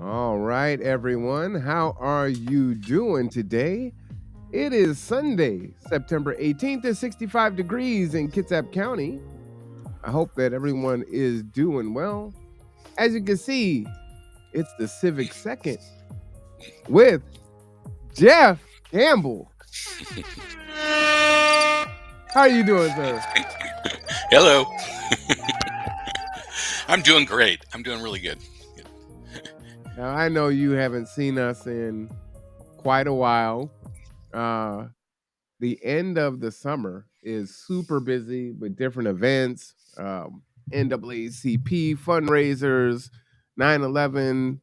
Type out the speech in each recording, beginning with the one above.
All right, everyone. How are you doing today? It is Sunday, September 18th. It's 65 degrees in Kitsap County. I hope that everyone is doing well. As you can see, it's the Civic Second with Jeff Campbell. How are you doing, sir? Hello. I'm doing great. I'm doing really good. Now, I know you haven't seen us in quite a while. Uh, the end of the summer is super busy with different events, NAACP fundraisers, 9/11,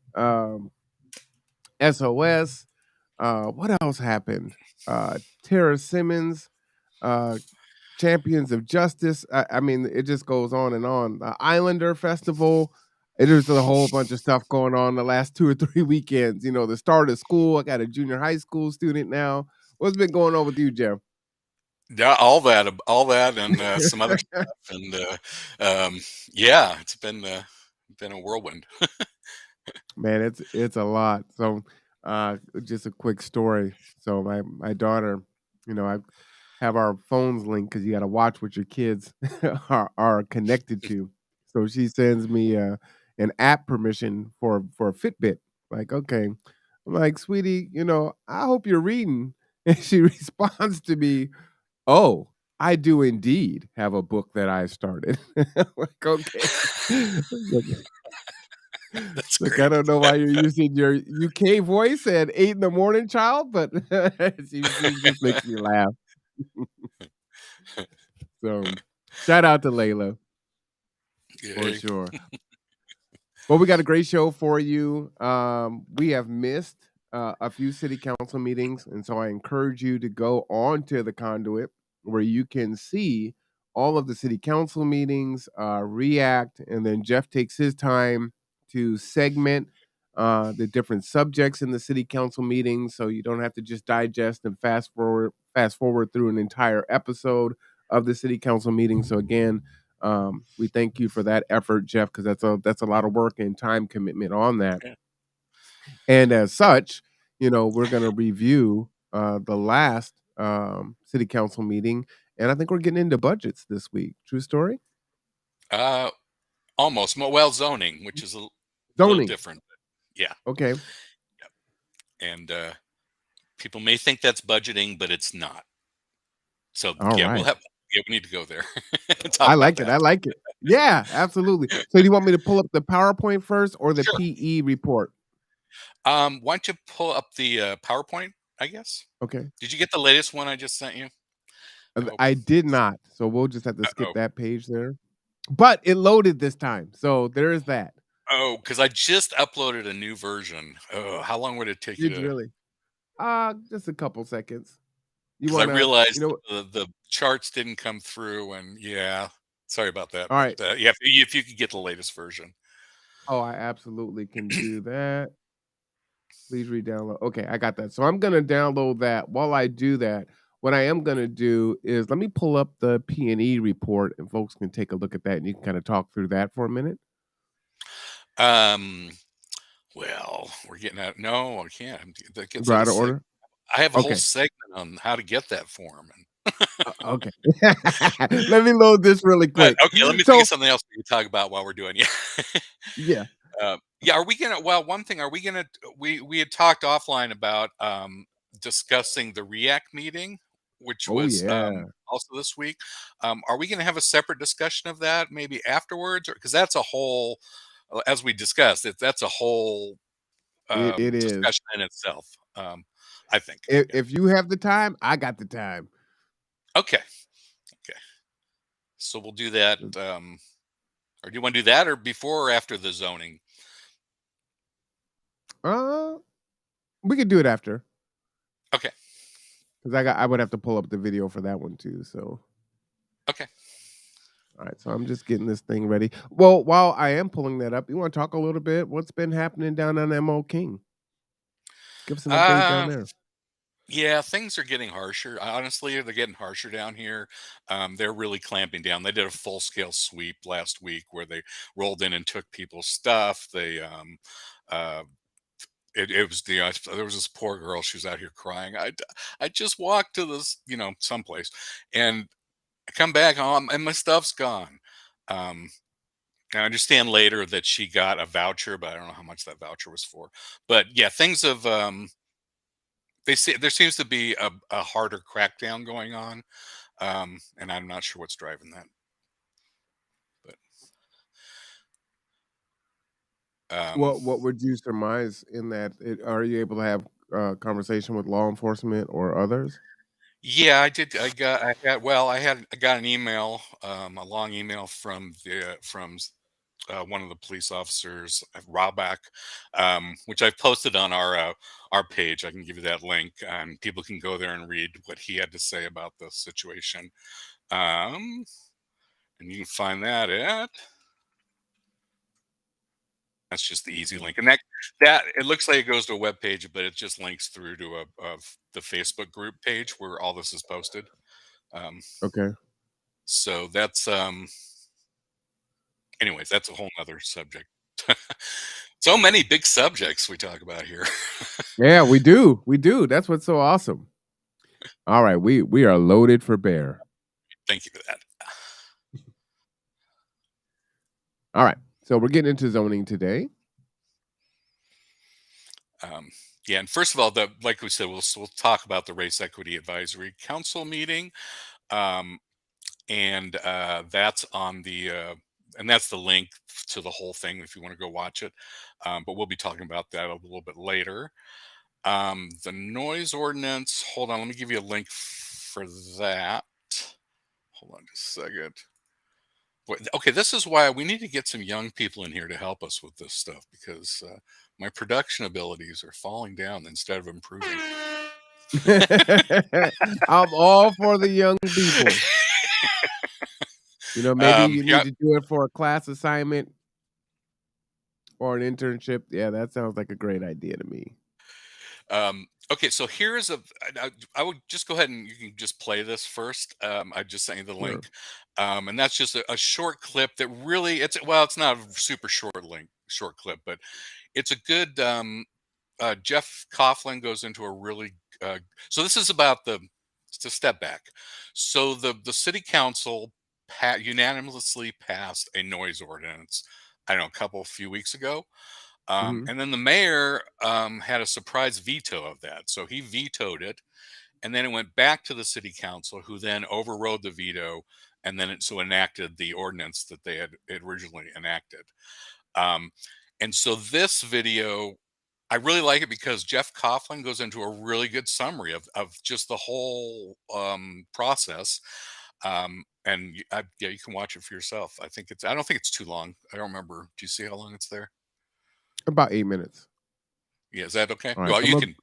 SOS. What else happened? Tara Simmons, uh, Champions of Justice. I mean, it just goes on and on. The Islander Festival. There's a whole bunch of stuff going on the last 2 or 3 weekends. You know, the start of school. I got a junior high school student now. What's been going on with you, Jeff? Yeah, all that, and some other stuff, and yeah, it's been a whirlwind. Man, it's a lot. So, just a quick story. So my daughter, I have our phones linked because you got to watch what your kids are connected to. So she sends me an app permission for a Fitbit. Like, okay, I'm like, sweetie, I hope you're reading. And she responds to me, "Oh, I do indeed have a book that I started." I'm like, okay. That's Look, I great. don't know why you're using your UK voice at 8 in the morning, child, but she just makes me laugh. So, shout out to Layla for Yeah. sure. Well, we got a great show for you. We have missed a few city council meetings, and so I encourage you to go on to the conduit where you can see all of the city council meetings, react, and then Jeff takes his time to segment the different subjects in the city council meetings, so you don't have to just digest and fast forward through an entire episode of the city council meeting. So again, we thank you for that effort, Jeff, because that's a lot of work and time commitment on that. Yeah. And as such, we're going to review the last city council meeting, and I think we're getting into budgets this week. True story. Uh, Almost. Well, zoning, which is a little Zoning. different. Yeah, Okay. and people may think that's budgeting, but it's not. So All yeah, right. we need to go there and talk I about like it. that. I like it. Yeah, absolutely. So, do you want me to pull up the PowerPoint first or the Sure. PE report? Why don't you pull up the PowerPoint? I guess. Okay. Did you get the latest one I just sent you? I hope. I did not. So we'll just have to skip Oh, that page there. But it loaded this time. So there is that. oh, because I just uploaded a new version. Oh, how long would it take you Did you to? really? Just a couple seconds. You Because I wanna realized the charts didn't come through, and yeah, sorry about that. all But right. yeah, if you could get the latest version. Oh, I absolutely can do that. Please re-download. Okay, I got that. So I'm gonna download that. While I do that, what I am gonna do is let me pull up the P&E report and folks can take a look at that and you can kind of talk through that for a minute. Um, well, we're getting out. No, I can't. That gets We're out out of of seg. order? I have a whole Okay. segment on how to get that form. Okay. Let me load this really But quick. okay, let me think of So something else we can talk about while we're doing. Yeah. yeah. Yeah, are we gonna? Well, one thing, are we gonna? We had talked offline about discussing the React meeting, which Oh was yeah. also this week. Are we gonna have a separate discussion of that maybe afterwards, or because that's a whole, as we discussed, that's a whole It is. discussion in itself. I think. Yeah. If you have the time, I got the time. Okay. Okay. So we'll do that. Or do you want to do that, or before or after the zoning? Uh, we could do it after Okay. because I would have to pull up the video for that one too. So, Okay. all right. So I'm just getting this thing ready. Well, while I am pulling that up, you want to talk a little bit? What's been happening down on MO King? Give us an update down Um, there. Yeah, things are getting harsher. Honestly, they're getting harsher down here. They're really clamping down. They did a full scale sweep last week where they rolled in and took people's stuff. They uh, it was there was this poor girl. She was out here crying. I just walked to this, someplace, and I come back home and my stuff's gone. Um, I understand later that she got a voucher, but I don't know how much that voucher was for. But yeah, things have they say there seems to be a harder crackdown going on, and I'm not sure what's driving that. But What would you surmise in that? Are you able to have conversation with law enforcement or others? yeah, I did. I got an email, a long email from one of the police officers, Robak, which I've posted on our page. I can give you that link, and people can go there and read what he had to say about the situation. And you can find that at. That's just the easy link, and that it looks like it goes to a web page, but it just links through to the Facebook group page where all this is posted. Um, Okay. so that's anyways, that's a whole nother subject. So many big subjects we talk about here. Yeah, we do. We do. That's what's so awesome. All right, we are loaded for bear. Thank you for that. All right. So we're getting into zoning today. Yeah, and first of all, like we said, we'll talk about the Race Equity Advisory Council meeting, and that's on the and that's the link to the whole thing if you want to go watch it. But we'll be talking about that a little bit later. The noise ordinance. Hold on, let me give you a link for that. Hold on just a second. Okay, this is why we need to get some young people in here to help us with this stuff because my production abilities are falling down instead of improving. I'm all for the young people. Maybe you Yeah. need to do it for a class assignment or an internship. Yeah, that sounds like a great idea to me. Okay, so here's I would just go ahead and you can just play this first. I just sent you the Sure. link, and that's just a short clip that really it's not a super short clip, but it's a good. Jeff Coughlin goes into a really so this is about to step back. So the city council unanimously passed a noise ordinance. I don't know, a few weeks ago. Mhm. And then the mayor had a surprise veto of that. So he vetoed it. And then it went back to the city council, who then overrode the veto and then enacted the ordinance that they had originally enacted. Um, and so this video, I really like it because Jeff Coughlin goes into a really good summary of just the whole process. Yeah, you can watch it for yourself. I don't think it's too long. I don't remember. Do you see how long it's there? About 8 minutes. Yeah, is that okay? All right. Well, So you can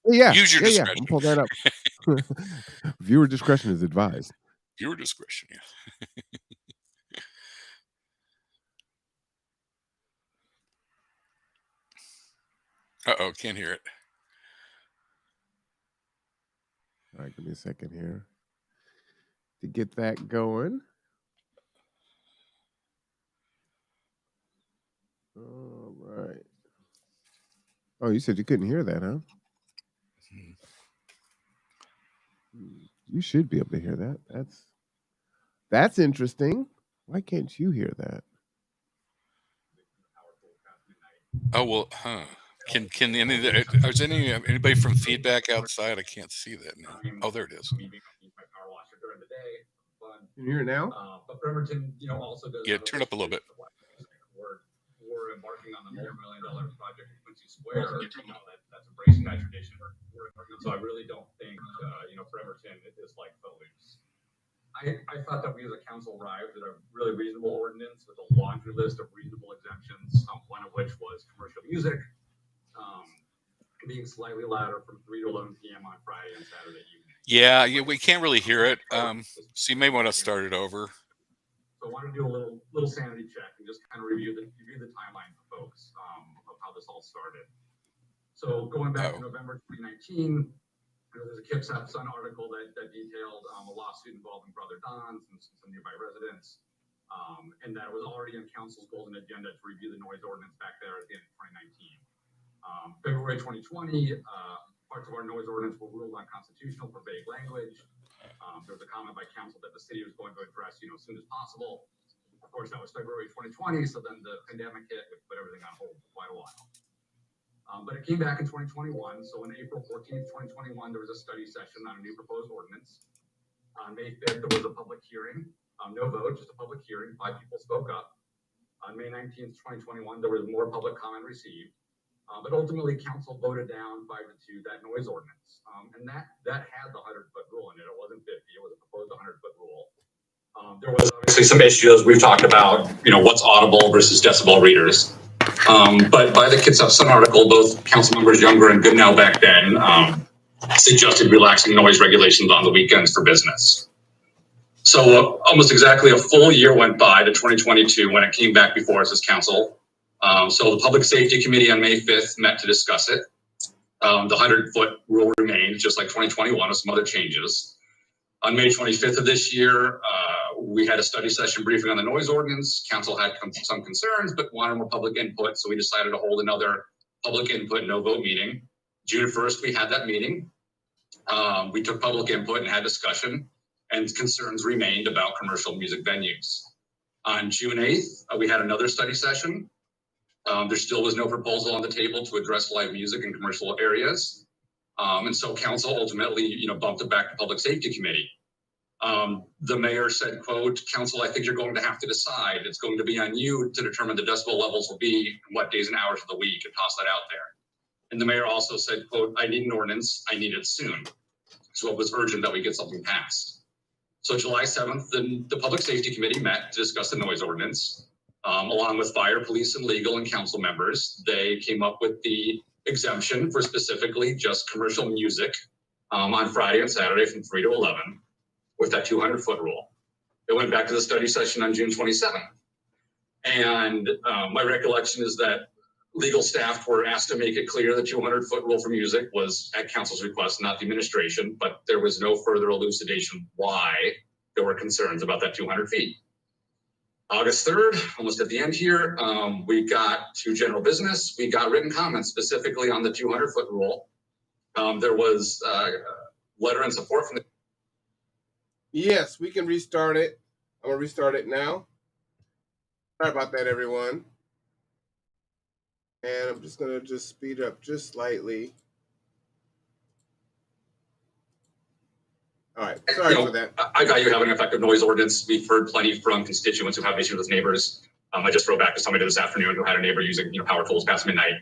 yeah, use your yeah, yeah. I'm discretion. pull that up. Viewer discretion is advised. Your discretion, yeah. Uh-oh, can't hear it. All right, give me a second here to get that going. All right. Oh, you said you couldn't hear that, huh? You should be able to hear that. That's interesting. Why can't you hear that? Oh well, huh? Can any is anybody from feedback outside? I can't see that now. Oh, there it is. Can you hear it now? But Bremerton, also does. Yeah, turn it up a little bit. We're embarking on the $4 million project at Quincy Square. That's a Bracing Guy tradition. So I really don't think, Bremerton is like Footloose. I thought that we as a council arrived at a really reasonable ordinance with a laundry list of reasonable exemptions, one of which was commercial music, being slightly louder from 3 to 11 p.m. on Friday and Saturday evening. Yeah, we can't really hear it. So you may want to start it over. So I want to do a little sanity check and just kind of review the timeline for folks of how this all started. So going back to November 2019, there's a KipSap Sun article that detailed a lawsuit involving Brother Don's and some nearby residents, and that was already on council's goals and agenda to review the noise ordinance back there at the end of 2019. February 2020, parts of our noise ordinance were ruled unconstitutional for vague language. There was a comment by council that the city was going to address, as soon as possible. Of course, that was February 2020, so then the pandemic hit, which put everything on hold for quite a while. But it came back in 2021. So on April 14th, 2021, there was a study session on a new proposed ordinance. On May 5th, there was a public hearing. No vote, just a public hearing. 5 people spoke up. On May 19th, 2021, there was more public comment received. But ultimately, council voted down 5-2 that noise ordinance. And that had the 100-foot rule in it. It wasn't 50. It was a proposed 100-foot rule. There was obviously some issues we've talked about, what's audible versus decibel readers. But by the Kitsap Sun article, both council members Younger and Goodnow back then suggested relaxing noise regulations on the weekends for business. So almost exactly a full year went by to 2022 when it came back before us as council. So the Public Safety Committee on May 5th met to discuss it. The 100-foot rule remained, just like 2021, with some other changes. On May 25th of this year, we had a study session briefing on the noise ordinance. Council had some concerns, but wanted more public input, so we decided to hold another public input, no vote meeting. June 1st, we had that meeting. We took public input and had discussion, and concerns remained about commercial music venues. On June 8th, we had another study session. There still was no proposal on the table to address live music in commercial areas. And so council ultimately, bumped it back to Public Safety Committee. The mayor said, quote, "Council, I think you're going to have to decide. It's going to be on you to determine the decibel levels will be and what days and hours of the week, and toss that out there." And the mayor also said, quote, "I need an ordinance. I need it soon." So it was urgent that we get something passed. So July 7th, the Public Safety Committee met to discuss the noise ordinance. Along with fire, police, and legal and council members, they came up with the exemption for specifically just commercial music on Friday and Saturday from 3 to 11 with that 200-foot rule. It went back to the study session on June 27th. And my recollection is that legal staff were asked to make it clear the 200-foot rule for music was at council's request, not the administration, but there was no further elucidation why there were concerns about that 200 feet. August 3rd, almost at the end here, we got to general business. We got written comments specifically on the 200-foot rule. There was a letter in support from the... Yes, we can restart it. I'm going to restart it now. Sorry about that, everyone. And I'm just going to speed up just slightly. All right, sorry for that. I value having an effective noise ordinance. We've heard plenty from constituents who have issues with neighbors. I just wrote baback to somebody this afternoon who had a neighbor using power tools past midnight.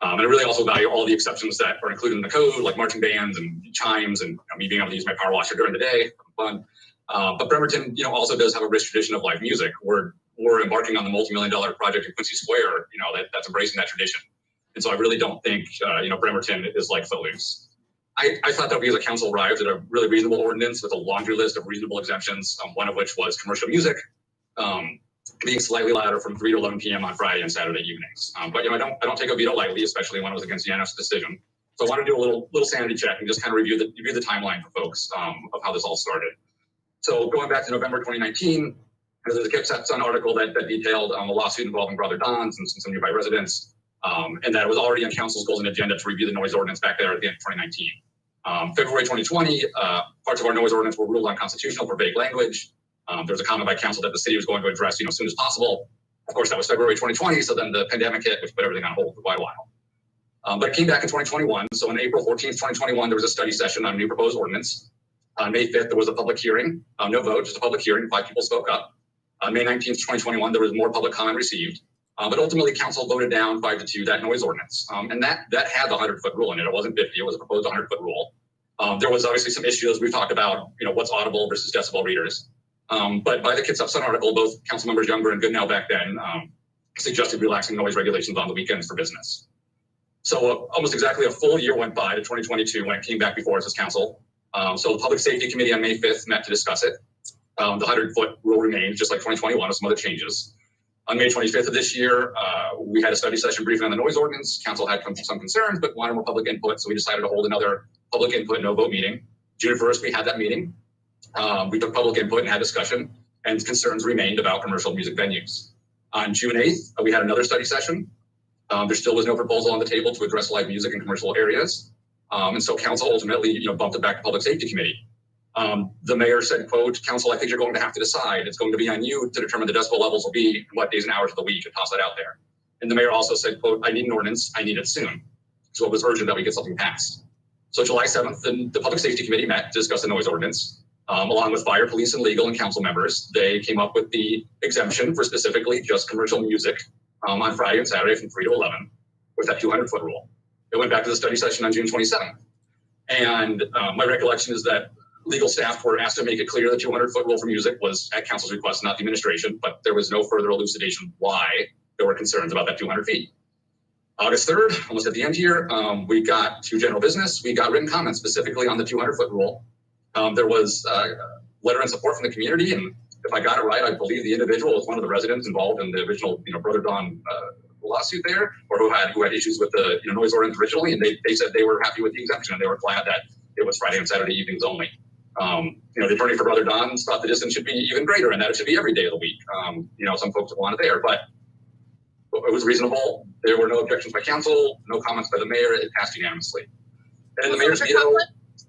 And I really also value all the exceptions that are included in the code, like marching bands and chimes, and me being able to use my power washer during the day. Fun. But Bremerton, also does have a rich tradition of live music. We're embarking on the multi-million-dollar project in Quincy Square. That's embracing that tradition. And so I really don't think Bremerton is like Footloose. I thought that we as a council arrived at a really reasonable ordinance with a laundry list of reasonable exemptions, one of which was commercial music being slightly louder from 3 to 11 p.m. on Friday and Saturday evenings. But I don't take a veto lightly, especially when it was against the NF's decision. So I want to do a little sanity check and just kind of review the timeline for folks of how this all started. So going back to November 2019, there's a Kitsap Sun article that detailed a lawsuit involving Brother Don's and some nearby residents, and that it was already on council's goals and agenda to review the noise ordinance back there at the end of 2019. February 2020, parts of our noise ordinance were ruled unconstitutional for vague language. There was a comment by council that the city was going to address, as soon as possible. Of course, that was February 2020, so then the pandemic hit, which put everything on hold for quite a while. But it came back in 2021. So on April 14th, 2021, there was a study session on a new proposed ordinance. On May 5th, there was a public hearing. No vote, just a public hearing. 5 people spoke up. On May 19th, 2021, there was more public comment received. But ultimately, council voted down 5-2 that noise ordinance. And that had the 100-foot rule in it. It wasn't 50. It was a proposed 100-foot rule. There was obviously some issues we've talked about, what's audible versus decibel readers. But by the Kitsap Sun article, both council members Younger and Goodnow back then suggested relaxing noise regulations on the weekends for business. So almost exactly a full year went by to 2022 when it came back before us as council. So the Public Safety Committee on May 5th met to discuss it. The 100-foot rule remained, just like 2021, with some other changes. On May 25th of this year, we had a study session briefing on the noise ordinance. Council had some concerns, but wanted more public input, so we decided to hold another public input, no vote meeting. June 1st, we had that meeting. We took public input and had discussion, and concerns remained about commercial music venues. On June 8th, we had another study session. There still was no proposal on the table to address live music in commercial areas. And so council ultimately, bumped it back to Public Safety Committee. The mayor said, quote, "Council, I think you're going to have to decide. It's going to be on you to determine the decibel levels will be what days and hours of the week and toss that out there." And the mayor also said, quote, "I need an ordinance. I need it soon." So it was urgent that we get something passed. So July 7th, the Public Safety Committee met to discuss the noise ordinance, along with fire, police, and legal and council members. They came up with the exemption for specifically just commercial music on Friday and Saturday from 3 to 11 with that 200-foot rule. It went back to the study session on June 27th. And my recollection is that legal staff were asked to make it clear the 200-foot rule for music was at council's request, not the administration, but there was no further elucidation why there were concerns about that 200 feet. August 3rd, almost at the end here, we got to general business. We got written comments specifically on the 200-foot rule. There was letter and support from the community, and if I got it right, I believe the individual was one of the residents involved in the original, Brother Don lawsuit there, or who had issues with the noise ordinance originally, and they said they were happy with the exemption and they were glad that it was Friday and Saturday evenings only. The attorney for Brother Don thought the distance should be even greater and that it should be every day of the week. Some folks would want it there, but it was reasonable. There were no objections by council, no comments by the mayor. It passed unanimously. And the mayor's veto.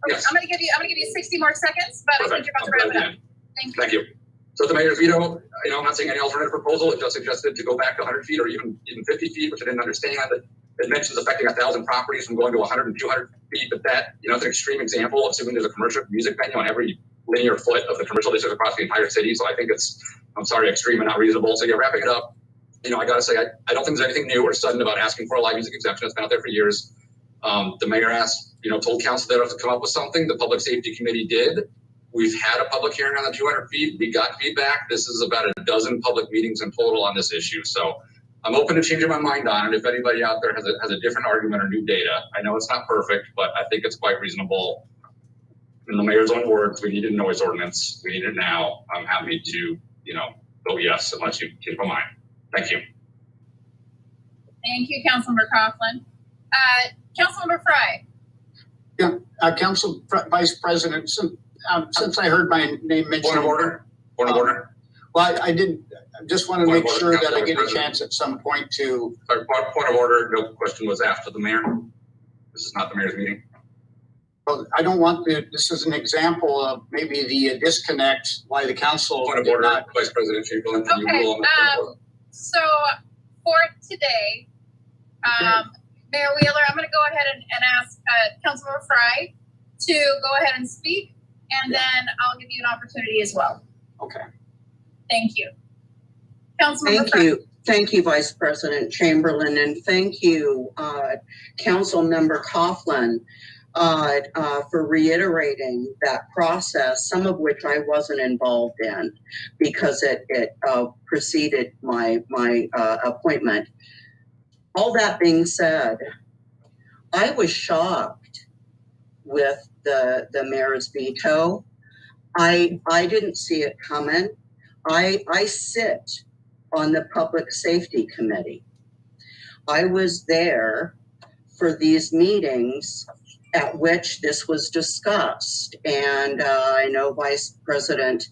Yes. I'm going to give you 60 more seconds, but perfect. I think you're about to wrap it up. Thank you. So the mayor's veto, I'm not saying any alternative proposal. It just suggested to go back to 100 feet or even 50 feet, which I didn't understand. It mentions affecting 1,000 properties from going to 100 and 200 feet, but that, it's an extreme example of assuming there's a commercial music venue on every linear foot of the commercial district across the entire city. So I think it's, extreme and not reasonable. So yeah, wrapping it up, I got to say, I don't think there's anything new or sudden about asking for a live music exemption. It's been out there for years. The mayor asked, told council they have to come up with something. The Public Safety Committee did. We've had a public hearing on the 200 feet. We got feedback. This is about a dozen public meetings in total on this issue. So I'm open to changing my mind on it. If anybody out there has a different argument or new data, I know it's not perfect, but I think it's quite reasonable. In the mayor's own words, we need a noise ordinance. We need it now. I'm happy to, vote yes unless you change my mind. Thank you. Thank you, Councilmember Coughlin. Councilmember Fry. Yeah, Council Vice President, since I heard my name mentioned. Point of order. Point of order. Well, I didn't. I just want to make sure that I get a chance at some point to. Sorry, point of order. No question was asked of the mayor. This is not the mayor's meeting. Well, I don't want this is an example of maybe the disconnect why the council. Point of order, Vice President Chamberlain. Can you rule on that? So for today, Mayor Wheeler, I'm going to go ahead and ask Councilmember Fry to go ahead and speak, and then I'll give you an opportunity as well. Okay. Thank you. Councilmember Fry. Thank you, Vice President Chamberlain, and thank you, Council Member Coughlin, for reiterating that process, some of which I wasn't involved in because it preceded my appointment. All that being said, I was shocked with the mayor's veto. I didn't see it coming. I sit on the Public Safety Committee. I was there for these meetings at which this was discussed. And I know Vice President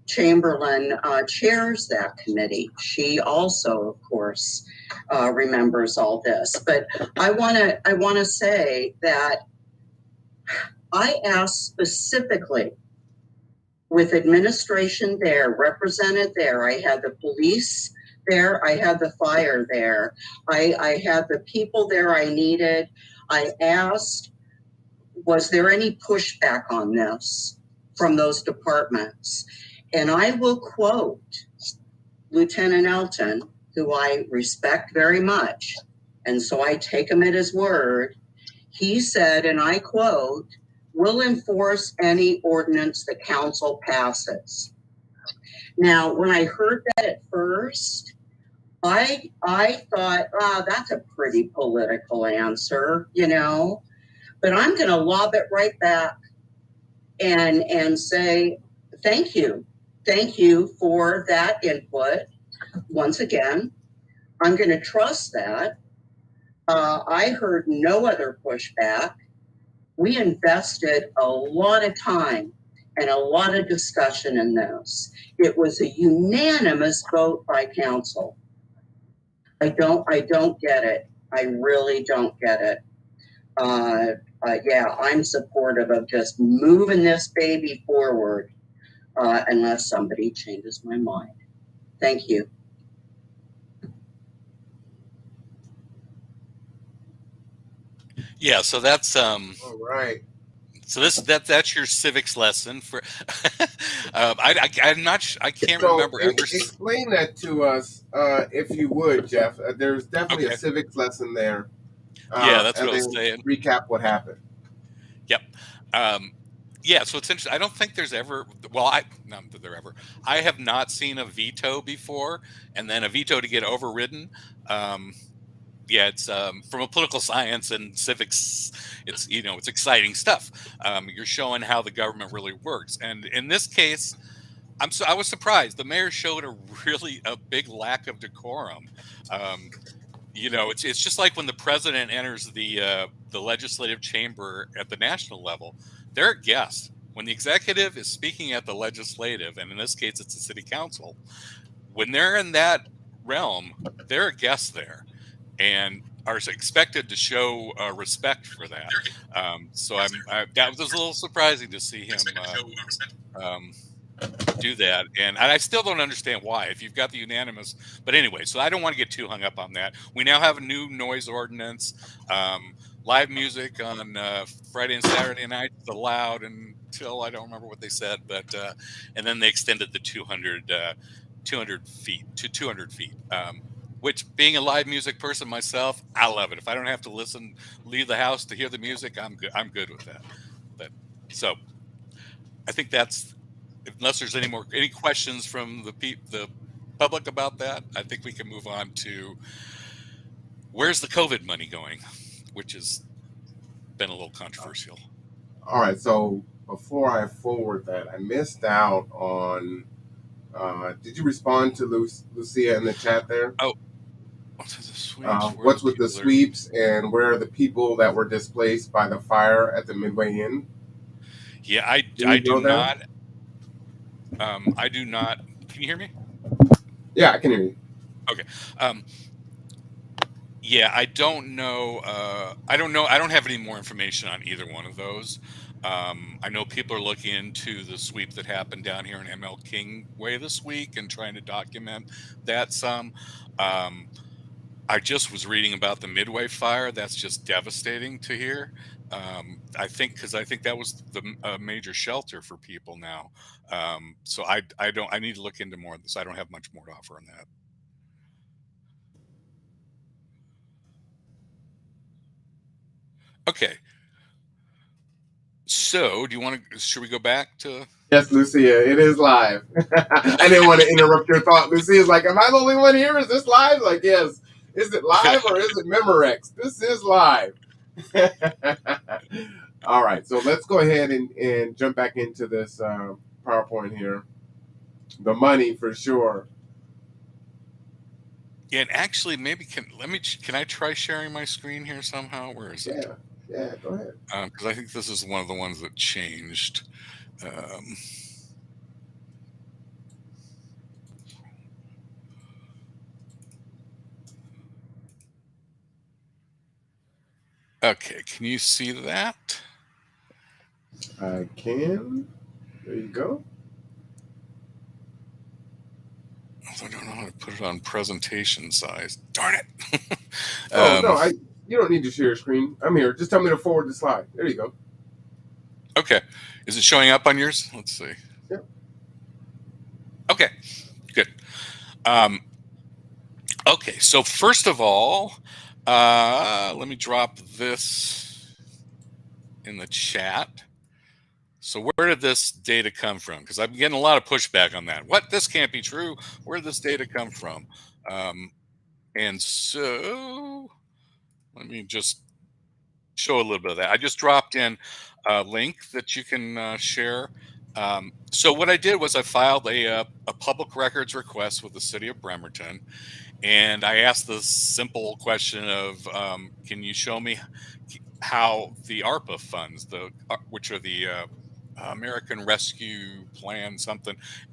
Chamberlain chairs that committee. She also, of course, remembers all this. But I want to say that I asked specifically with administration there, represented there. I had the police there. I had the fire there. I had the people there I needed. I asked, was there any pushback on this from those departments? And I will quote Lieutenant Elton, who I respect very much, and so I take him at his word. He said, and I quote, "Will enforce any ordinance the council passes." Now, when I heard that at first, I thought, that's a pretty political answer, but I'm going to lob it right back and say, thank you. Thank you for that input. Once again, I'm going to trust that. I heard no other pushback. We invested a lot of time and a lot of discussion in this. It was a unanimous vote by council. I don't get it. I really don't get it. Yeah, I'm supportive of just moving this baby forward, unless somebody changes my mind. Thank you. Yeah, so that's All right. so that's your civics lesson for. I'm not. I can't So remember ever. explain that to us, if you would, Jeff. There's definitely Okay. a civics lesson there. Yeah, that's And what I was then saying. recap what happened. Yep. Yeah, so it's interesting. I don't think there's ever. Well, not that there ever. I have not seen a veto before, and then a veto to get overridden. Yeah, it's from a political science and civics. It's it's exciting stuff. You're showing how the government really works, and in this case, I was surprised. The mayor showed a big lack of decorum. Um, it's just like when the president enters the legislative chamber at the national level, they're a guest. When the executive is speaking at the legislative, and in this case, it's the city council, when they're in that realm, they're a guest there and are expected to show respect for that. So that was a little surprising to see him do that, and I still don't understand why. If you've got the unanimous, but anyway, so I don't want to get too hung up on that. We now have a new noise ordinance. Live music on Friday and Saturday nights is allowed until I don't remember what they said, but and then they extended the 200 feet to 200 feet. Which, being a live music person myself, I love it. If I don't have to leave the house to hear the music, I'm good. I'm good with that. But so I think that's, unless there's any questions from the public about that, I think we can move on to where's the COVID money going, which has been a little controversial. All right. So before I forward that, I missed out on. Did you respond to Lucia in the chat there? Oh. What's with the sweeps, and where are the people that were displaced by the fire at the Midway Inn? Yeah, I do not. I do not. Can you hear me? Yeah, I can hear you. Okay. Yeah, I don't know. I don't know. I don't have any more information on either one of those. I know people are looking into the sweep that happened down here in ML King Way this week and trying to document that some. I just was reading about the Midway fire. That's just devastating to hear. I think that was the major shelter for people now. So I need to look into more of this. I don't have much more to offer on that. Okay. So should we go back to? Yes, Lucia, it is live. I didn't want to interrupt your thought. Lucia's like, am I the only one here? Is this live? Like, yes. Is it live or is it Memorex? This is live. All right, so let's go ahead and jump back into this PowerPoint here. The money for sure. Yeah, and actually, maybe can I try sharing my screen here somehow? Where is it? Yeah, go ahead. Because I think this is one of the ones that changed. Okay, can you see that? I can. There you go. I don't know how to put it on presentation size. Darn it! No, you don't need to share your screen. I'm here. Just tell me to forward the slide. There you go. Okay. Is it showing up on yours? Let's see. Yeah. Okay. Good. Okay. So first of all, let me drop this in the chat. So where did this data come from? Because I'm getting a lot of pushback on that. What? This can't be true. Where did this data come from? And so let me just show a little bit of that. I just dropped in a link that you can share. So what I did was I filed a public records request with the city of Bremerton, and I asked the simple question of, can you show me how the ARPA funds, which are the American Rescue Plan,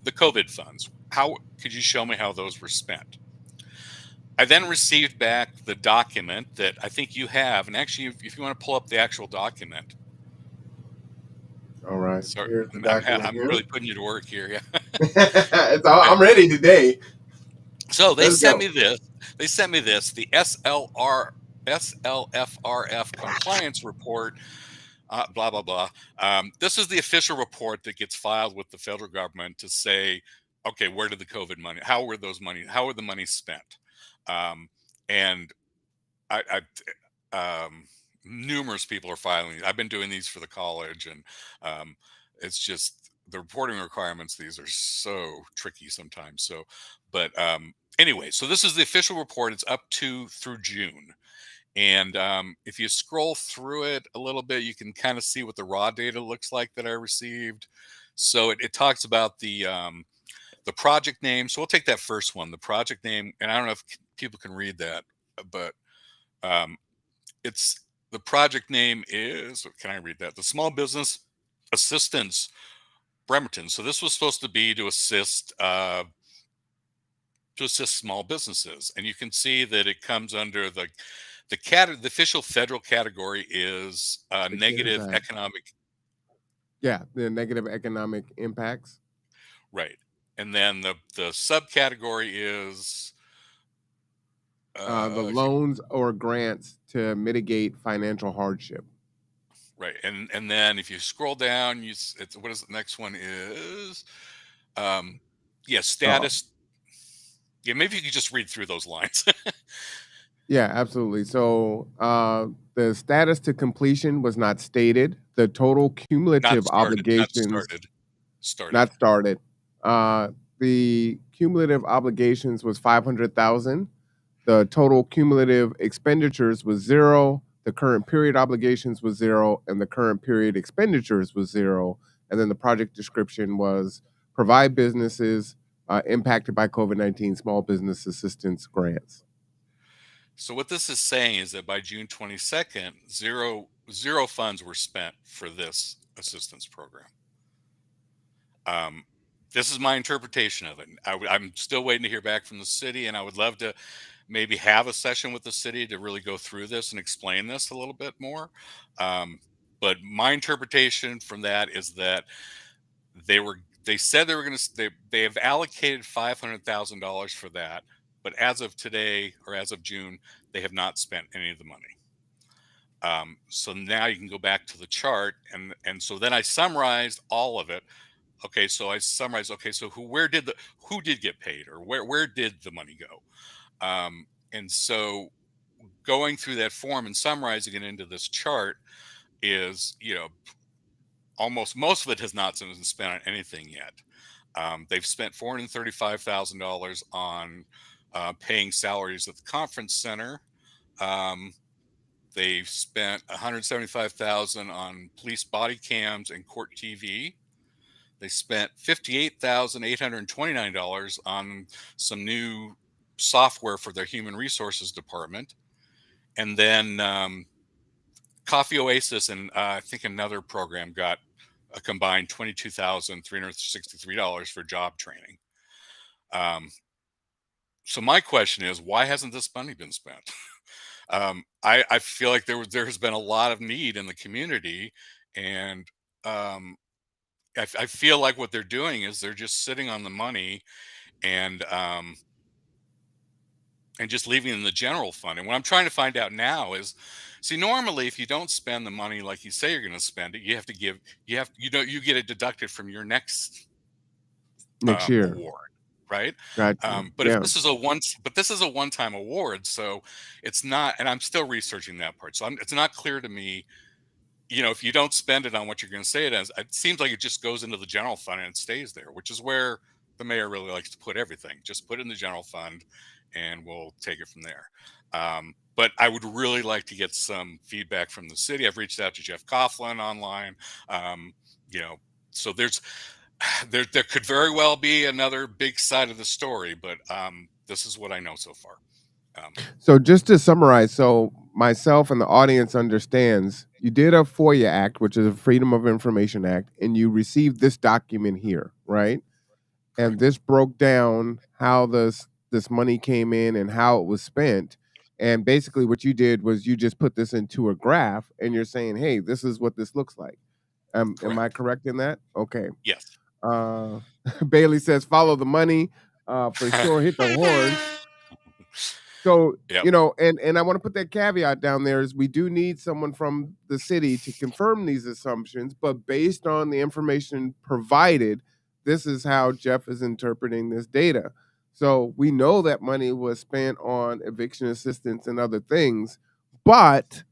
the COVID funds, how could you show me how those were spent? I then received back the document that I think you have, and actually, if you want to pull up the actual document. All right. Sorry, Here's the document I'm here. really putting you to work here. Yeah. I'm ready today. So they Let's sent go. me this. They sent me this, the SLFRF compliance report. Blah blah blah. This is the official report that gets filed with the federal government to say, okay, where did the COVID money? How were those money? How were the money spent? And numerous people are filing. I've been doing these for the college, and it's just the reporting requirements. These are so tricky sometimes. So, but anyway, so this is the official report. It's up to through June. And if you scroll through it a little bit, you can kind of see what the raw data looks like that I received. So it talks about the project name. So we'll take that first one, the project name. And I don't know if people can read that, but it's the project name is, can I read that? The Small Business Assistance Bremerton. So this was supposed to be to assist small businesses. And you can see that it comes under the official federal category is negative economic. Yeah, the negative economic impacts. Right. And then the subcategory is the loans or grants to mitigate financial hardship. Right. And then if you scroll down, what is the next one is? Status. Yeah, maybe you could just read through those lines. Yeah, absolutely. So the status to completion was not stated. The total cumulative obligations not started. The cumulative obligations was $500,000. The total cumulative expenditures was $0. The current period obligations was $0, and the current period expenditures was $0. And then the project description was provide businesses impacted by COVID-19 small business assistance grants. So what this is saying is that by June 22nd, zero funds were spent for this assistance program. This is my interpretation of it. I'm still waiting to hear back from the city, and I would love to maybe have a session with the city to really go through this and explain this a little bit more. But my interpretation from that is that they said they were going to, they have allocated $500,000 for that. But as of today, or as of June, they have not spent any of the money. So now you can go back to the chart, and so then I summarized all of it. Okay, so I summarized. Okay, so who did get paid, or where did the money go? And so going through that form and summarizing it into this chart is, almost most of it has not been spent on anything yet. They've spent $435,000 on paying salaries at the conference center. They've spent $175,000 on police body cams and court TV. They spent $58,829 on some new software for their human resources department. And then Coffee Oasis and I think another program got a combined $22,363 for job training. So my question is, why hasn't this money been spent? I feel like there has been a lot of need in the community, and I feel like what they're doing is they're just sitting on the money and just leaving it in the general fund. And what I'm trying to find out now is, see, normally if you don't spend the money like you say you're going to spend it, you get it deducted from your next year award, right? Gotcha. But if this is a one-time award, so it's not. And I'm still researching that part, so it's not clear to me. If you don't spend it on what you're going to say it as, it seems like it just goes into the general fund and it stays there, which is where the mayor really likes to put everything. Just put it in the general fund and we'll take it from there. But I would really like to get some feedback from the city. I've reached out to Jeff Coughlin online. So there could very well be another big side of the story, but this is what I know so far. So just to summarize, so myself and the audience understands, you did a FOIA Act, which is a Freedom of Information Act, and you received this document here, right? Correct. And this broke down how the this money came in and how it was spent. And basically, what you did was you just put this into a graph, and you're saying, "Hey, this is what this looks like." Am I Correct. correct in that? Okay. Yes. Uh, Bailey says, "Follow the money." For sure, hit the horns. So, Yep. you know, and I want to put that caveat down there is we do need someone from the city to confirm these assumptions, but based on the information provided, this is how Jeff is interpreting this data. So we know that money was spent on eviction assistance and other things, but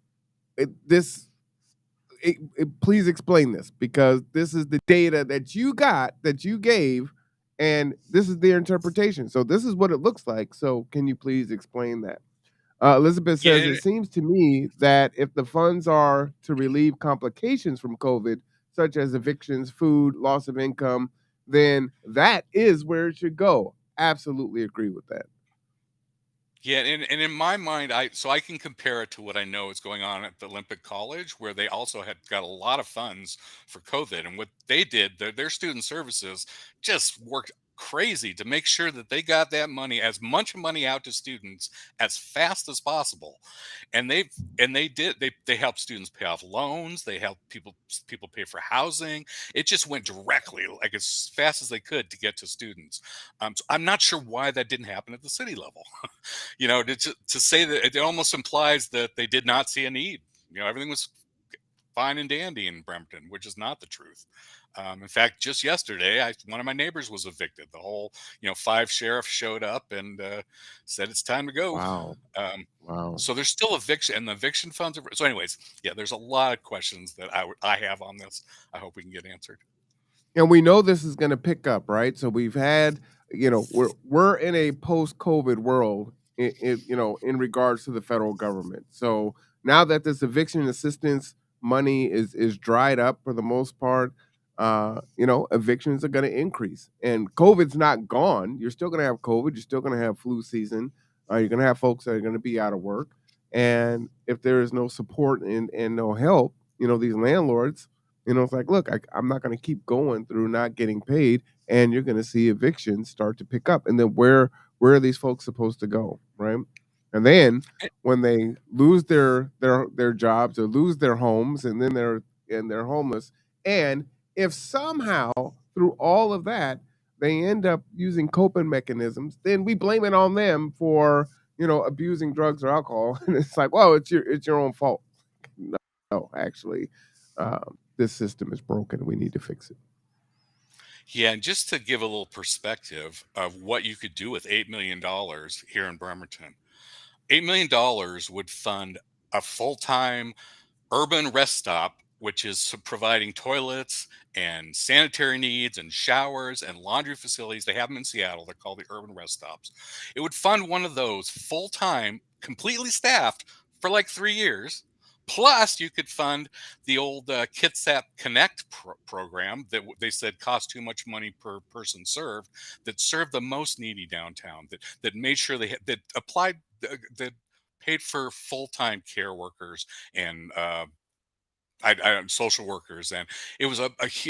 please explain this, because this is the data that you got, that you gave, and this is their interpretation. So this is what it looks like. So can you please explain that? Elizabeth says, Yeah. it seems to me that if the funds are to relieve complications from COVID, such as evictions, food, loss of income, then that is where it should go. Absolutely agree with that. Yeah, and in my mind, I can compare it to what I know is going on at the Olympic College, where they also had got a lot of funds for COVID, and what they did, their student services just worked crazy to make sure that they got that money, as much money out to students as fast as possible, and they helped students pay off loans, they helped people pay for housing. It just went directly, like as fast as they could, to get to students. So I'm not sure why that didn't happen at the city level. To say that, it almost implies that they did not see a need. Everything was fine and dandy in Bremerton, which is not the truth. In fact, just yesterday, one of my neighbors was evicted. The whole, 5 sheriffs showed up and said it's time to go. Wow. Um, Wow. so there's still eviction, and the eviction funds are. So, anyways, yeah, there's a lot of questions that I have on this. I hope we can get answered. And we know this is going to pick up, right? So we've had, we're in a post-COVID world, in regards to the federal government. So now that this eviction assistance money is dried up for the most part, evictions are going to increase, and COVID's not gone. You're still going to have COVID. You're still going to have flu season. You're going to have folks that are going to be out of work, and if there is no support and no help, these landlords. It's like, look, I'm not going to keep going through not getting paid, and you're going to see evictions start to pick up. And then where are these folks supposed to go, right? And then when they lose their jobs or lose their homes, and then they're homeless, and if somehow through all of that they end up using coping mechanisms, then we blame it on them for abusing drugs or alcohol, and it's like, well, it's your own fault. No, actually, this system is broken. We need to fix it. Yeah, and just to give a little perspective of what you could do with $8 million here in Bremerton, $8 million would fund a full-time urban rest stop, which is providing toilets and sanitary needs and showers and laundry facilities. They have them in Seattle. They're called the urban rest stops. It would fund one of those full-time, completely staffed for like 3 years. Plus, you could fund the old Kitsap Connect program that they said cost too much money per person served, that served the most needy downtown, that made sure that applied, that paid for full-time care workers and social workers. And it was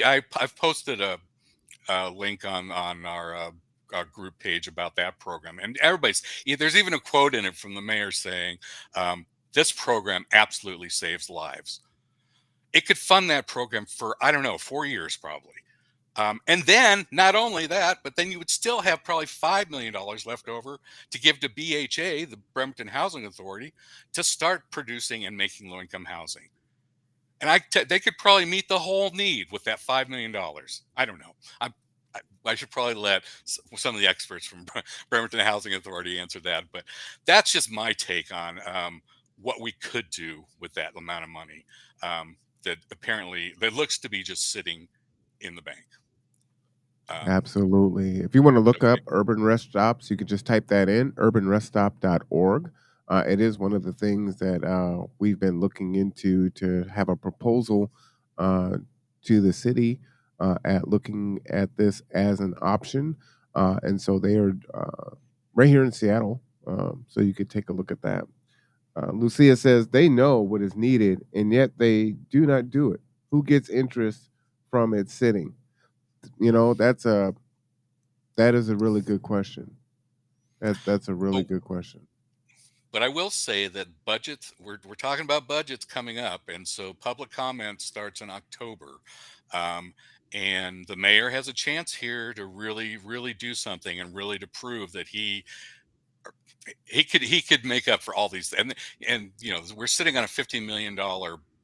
I've posted a link on our group page about that program, and there's even a quote in it from the mayor saying, this program absolutely saves lives. It could fund that program for, I don't know, 4 years probably. And then not only that, but then you would still have probably $5 million left over to give to BHA, the Bremerton Housing Authority, to start producing and making low-income housing. And they could probably meet the whole need with that $5 million. I don't know. I should probably let some of the experts from Bremerton Housing Authority answer that. But that's just my take on what we could do with that amount of money that looks to be just sitting in the bank. Absolutely. If you want to look up urban rest stops, you can just type that in, urbanreststop.org. It is one of the things that we've been looking into to have a proposal to the city at looking at this as an option. And so they are right here in Seattle. So you could take a look at that. Lucia says they know what is needed, and yet they do not do it. Who gets interest from it sitting? That is a really good question. That's a really But, good question. but I will say that budgets, we're talking about budgets coming up. And so public comment starts in October. Um, and the mayor has a chance here to really, really do something and really to prove that he could make up for all these, and we're sitting on a $15 million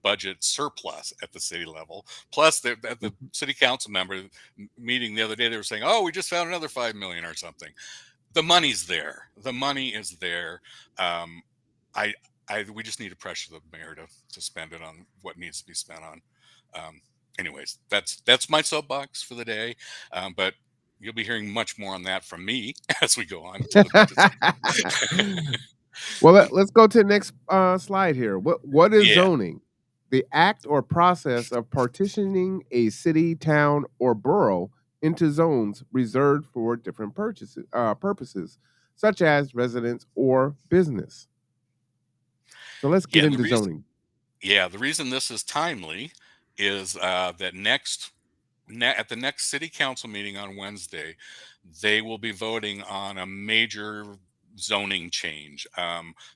budget surplus at the city level, plus the city council member meeting the other day, they were saying, oh, we just found another 5 million or something. The money's there, the money is there. um I we just need to pressure the mayor to spend it on what needs to be spent on. um Anyways, that's my soapbox for the day. But you'll be hearing much more on that from me as we go on to the budget section. Well, let's go to the next slide here. What is Yeah. zoning? The act or process of partitioning a city, town, or borough into zones reserved for different purposes, such as residence or business. So let's get Yeah, and into zoning. the reason this is timely is that at the next city council meeting on Wednesday, they will be voting on a major zoning change.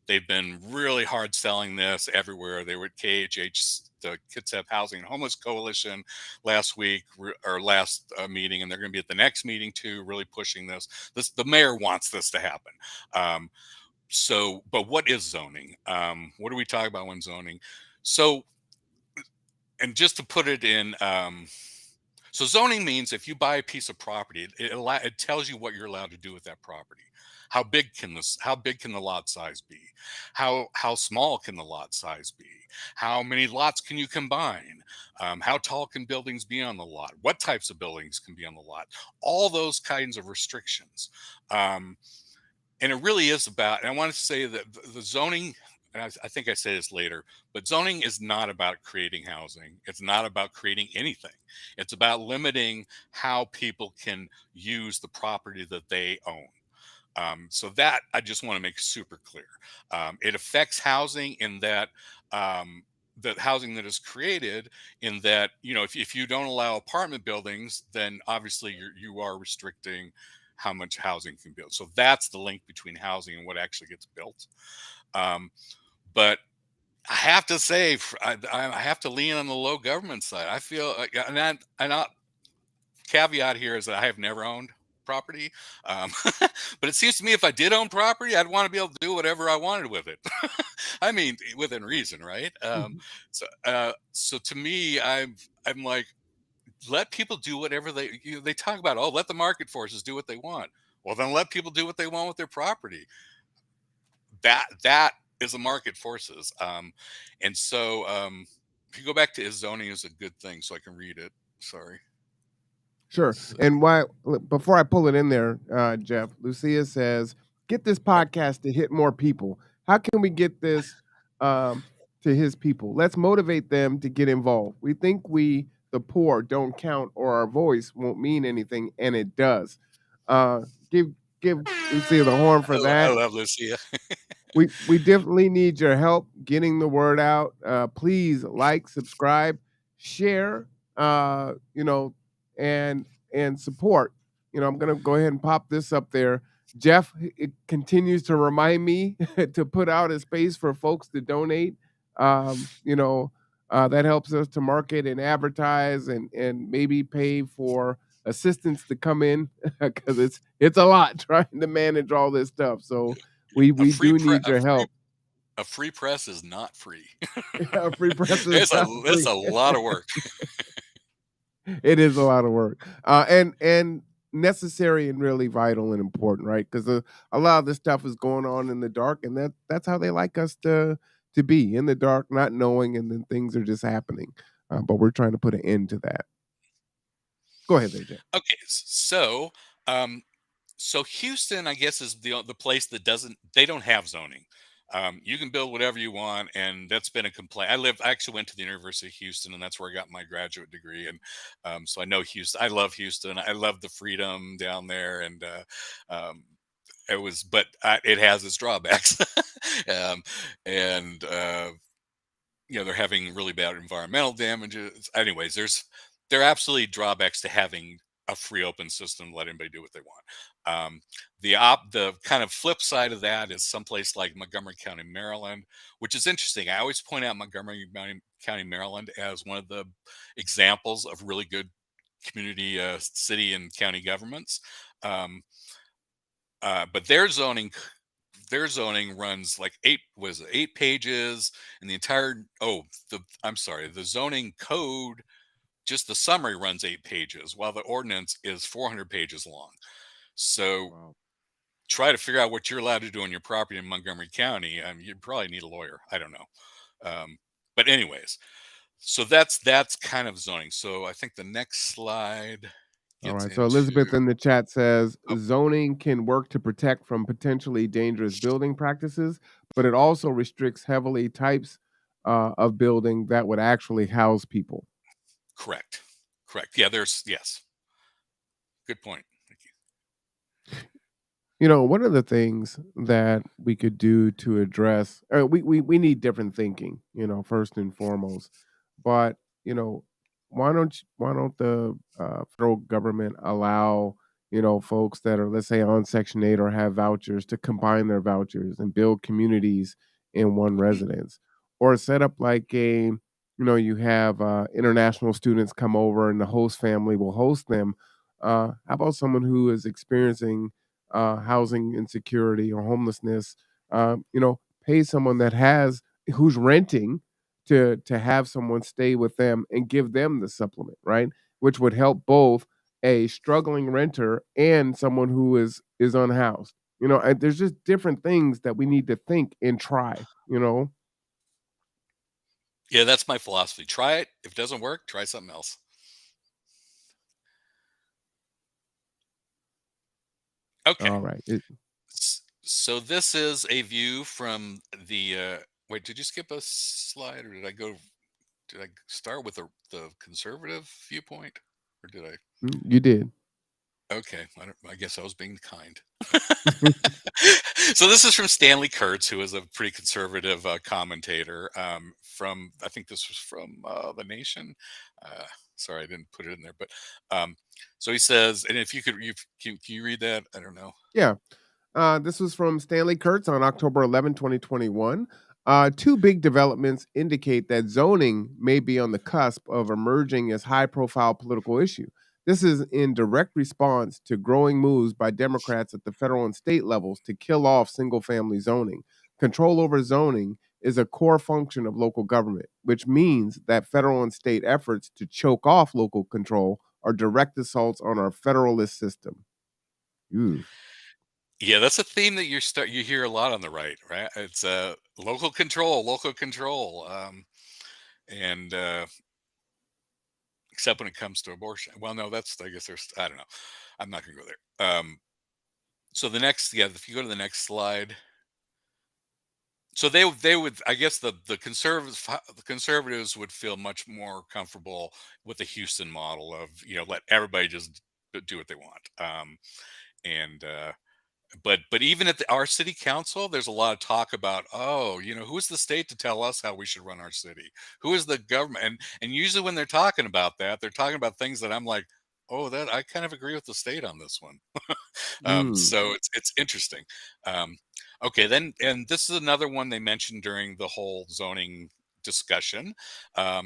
They've been really hard selling this everywhere. They were at KHH, the Kitsap Housing and Homeless Coalition, last week or last meeting, and they're going to be at the next meeting too, really pushing this. The mayor wants this to happen. But what is zoning? What are we talking about when zoning? So, and just to put it in, so zoning means if you buy a piece of property, it tells you what you're allowed to do with that property. How big can the lot size be? How small can the lot size be? How many lots can you combine? How tall can buildings be on the lot? What types of buildings can be on the lot? All those kinds of restrictions. And it really is about, and I want to say that the zoning, and I think I say this later, but zoning is not about creating housing. It's not about creating anything. It's about limiting how people can use the property that they own. So that I just want to make super clear. It affects housing in that the housing that is created, in that, if you don't allow apartment buildings, then obviously you are restricting how much housing can build. So that's the link between housing and what actually gets built. But I have to say, I have to lean on the low government side. I feel, and caveat here is that I have never owned property. But it seems to me if I did own property, I'd want to be able to do whatever I wanted with it. I mean, within reason, right? So to me, I'm like, let people do whatever they talk about. Oh, let the market forces do what they want. Well, then let people do what they want with their property. That is a market forces. And so if you go back to, is zoning is a good thing, so I can read it. Sorry. Sure. And before I pull it in there, Jeff, Lucia says, get this podcast to hit more people. How can we get this to his people? Let's motivate them to get involved. We think the poor, don't count, or our voice won't mean anything, and it does. Give Lucia the horn for that. I love Lucia. We definitely need your help getting the word out. Please like, subscribe, share, and support. I'm gonna go ahead and pop this up there. Jeff, it continues to remind me to put out a space for folks to donate. That helps us to market and advertise and maybe pay for assistants to come in because it's a lot trying to manage all this stuff. So we do need your help. A free press is not free. A free press is not free. It's a lot of work. It is a lot of work, and necessary and really vital and important, right? Because a lot of this stuff is going on in the dark, and that's how they like us to be, in the dark, not knowing, and then things are just happening. But we're trying to put an end to that. Go ahead, AJ. Okay, so Houston, I guess, is the place that they don't have zoning. You can build whatever you want, and that's been a complaint. I actually went to the University of Houston, and that's where I got my graduate degree. And so I know Houston. I love Houston. I love the freedom down there, and it has its drawbacks. And they're having really bad environmental damages. Anyways, there are absolutely drawbacks to having a free open system, let anybody do what they want. The kind of flip side of that is someplace like Montgomery County, Maryland, which is interesting. I always point out Montgomery County, Maryland as one of the examples of really good community, city and county governments. But their zoning runs like 8 pages, and the entire the zoning code, just the summary, runs 8 pages, while the ordinance is 400 pages long. So Wow. try to figure out what you're allowed to do on your property in Montgomery County. You probably need a lawyer. I don't know. But anyways, so that's kind of zoning. So I think the next slide All gets right. So Elizabeth into. in the chat says Oh. zoning can work to protect from potentially dangerous building practices, but it also restricts heavily types of building that would actually house people. Correct. Yeah, yes. Good point. Thank you. You know, one of the things that we could do to address, we need different thinking, you know, first and foremost. But, you know, why don't the federal government allow, you know, folks that are, let's say, on Section 8 or have vouchers to combine their vouchers and build communities in one residence, or set up like you know, you have international students come over and the host family will host them. How about someone who is experiencing housing insecurity or homelessness, you know, pay someone that has who's renting to have someone stay with them and give them the supplement, right? Which would help both a struggling renter and someone who is unhoused. You know, there's just different things that we need to think and try. You know. Yeah, that's my philosophy. Try it. If it doesn't work, try something else. Okay. All right. So this is a view from the. Wait, did you skip a slide, or did I start with the conservative viewpoint, or did I? You did. Okay, I guess I was being kind. So this is from Stanley Kurtz, who is a pretty conservative commentator. I think this was from The Nation. Sorry, I didn't put it in there, but so he says, and if you could, can you read that? I don't know. Yeah. This was from Stanley Kurtz on October 11, 2021. Two big developments indicate that zoning may be on the cusp of emerging as high-profile political issue. This is in direct response to growing moves by Democrats at the federal and state levels to kill off single-family zoning. Control over zoning is a core function of local government, which means that federal and state efforts to choke off local control are direct assaults on our federalist system. Ooh. Yeah, that's a theme that you hear a lot on the right? It's local control, and except when it comes to abortion. Well, no, I guess I don't know. I'm not going to go there. So if you go to the next slide. So they would, I guess the conservatives would feel much more comfortable with the Houston model of, let everybody just do what they want. And but even at our city council, there's a lot of talk about, who's the state to tell us how we should run our city? Who is the government? And usually when they're talking about that, they're talking about things that I'm like, oh, that I kind of agree with the state on this one. So it's interesting. Okay, then, and this is another one they mentioned during the whole zoning discussion,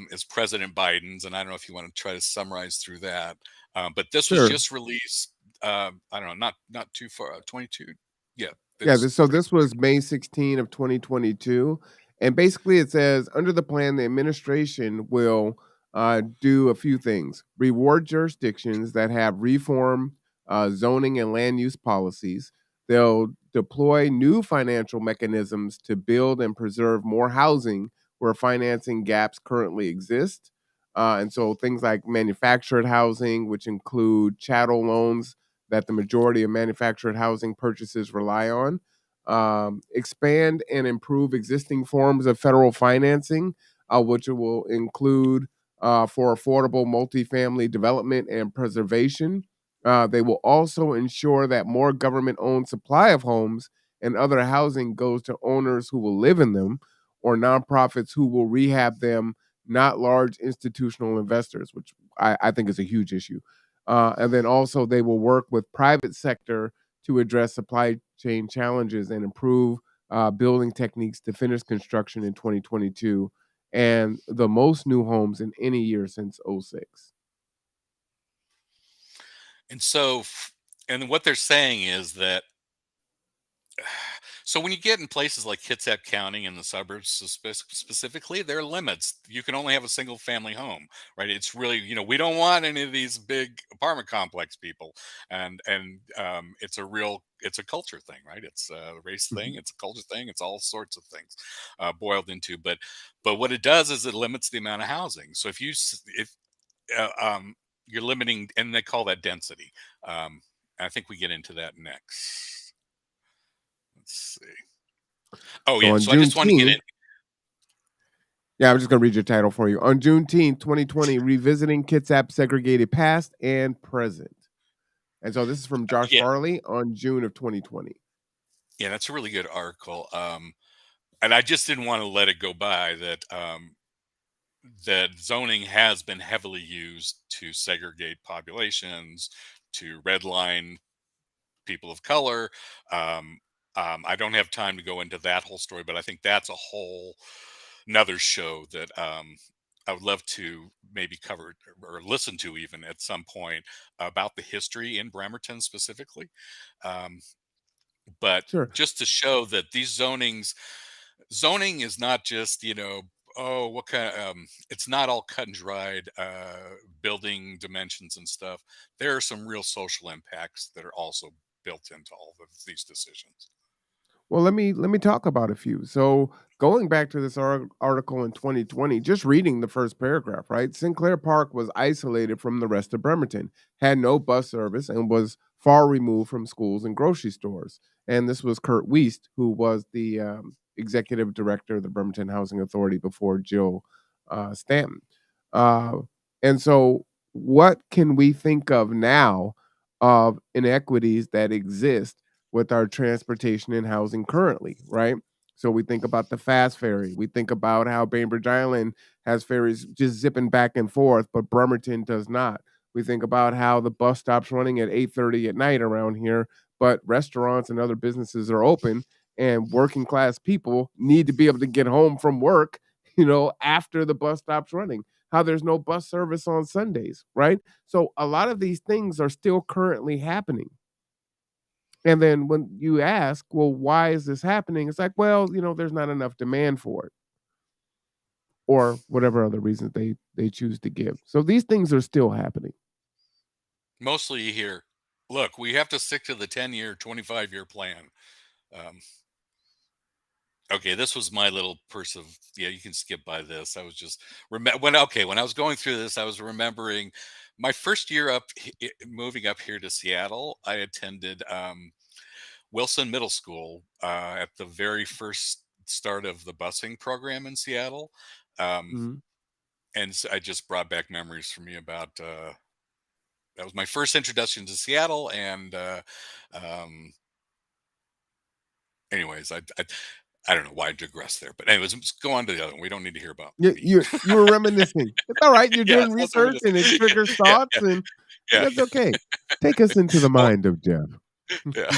is President Biden's, and I don't know if you want to try to summarize through that. But this was just released. I don't know, not too far. 22. Yeah. This was May 16 of 2022, and basically it says under the plan, the administration will do a few things: reward jurisdictions that have reform zoning and land use policies. They'll deploy new financial mechanisms to build and preserve more housing where financing gaps currently exist. And so things like manufactured housing, which include chattel loans that the majority of manufactured housing purchases rely on. Expand and improve existing forms of federal financing, which will include for affordable multifamily development and preservation. They will also ensure that more government-owned supply of homes and other housing goes to owners who will live in them or nonprofits who will rehab them, not large institutional investors, which I think is a huge issue. And then also they will work with private sector to address supply chain challenges and improve building techniques to finish construction in 2022, and the most new homes in any year since '06. And so, and what they're saying is that, so when you get in places like Kitsap County and the suburbs specifically, there are limits. You can only have a single family home, right? It's really, we don't want any of these big apartment complex people, and it's a culture thing, right? It's a race thing, it's a culture thing, it's all sorts of things boiled into. But what it does is it limits the amount of housing. So if uh, um, you're limiting, and they call that density. I think we get into that next. Let's see. Oh So yeah, on so I just want to get in. Juneteenth, yeah, I'm just gonna read your title for you. On Juneteenth, 2020, revisiting Kitsap segregated past and present. And so this is from Josh Yeah, Farley on June of 2020. yeah, that's a really good article. And I just didn't want to let it go by that zoning has been heavily used to segregate populations, to redline people of color. Um, I don't have time to go into that whole story, but I think that's a whole another show that I would love to maybe cover or listen to even at some point about the history in Bremerton specifically. Um, but Sure. just to show that these zoning is not just, oh, what kind of, it's not all cut and dried building dimensions and stuff. There are some real social impacts that are also built into all of these decisions. Well, let me talk about a few. So, going back to this article in 2020, just reading the first paragraph, right? Sinclair Park was isolated from the rest of Bremerton, had no bus service, and was far removed from schools and grocery stores. And this was Kurt Wiest, who was the executive director of the Bremerton Housing Authority before Jill Stanton. Uh, and so, what can we think of now of inequities that exist with our transportation and housing currently, right? So we think about the fast ferry. We think about how Bainbridge Island has ferries just zipping back and forth, but Bremerton does not. We think about how the bus stops running at 8:30 at night around here, but restaurants and other businesses are open, and working class people need to be able to get home from work, after the bus stops running. How there's no bus service on Sundays, right? So a lot of these things are still currently happening. And then when you ask, well, why is this happening? It's like, well, there's not enough demand for it, or whatever other reasons they choose to give. So these things are still happening. Mostly you hear, look, we have to stick to the 10-year, 25-year plan. Okay, this was my little yeah, you can skip by this. I was just when I was going through this, I was remembering my first year moving up here to Seattle. I attended Wilson Middle School at the very first start of the busing program in Seattle. Mhm. And so I just brought back memories for me about that was my first introduction to Seattle. And anyways, I don't know why I digressed there, but anyways, let's go on to the other one. We don't need to hear about You, me. you were reminiscing. It's all right. You're Yeah, doing that's what it research is. and it triggers Yeah, thoughts, and yeah, that's okay. Take us into the well, mind of Jeff. yeah.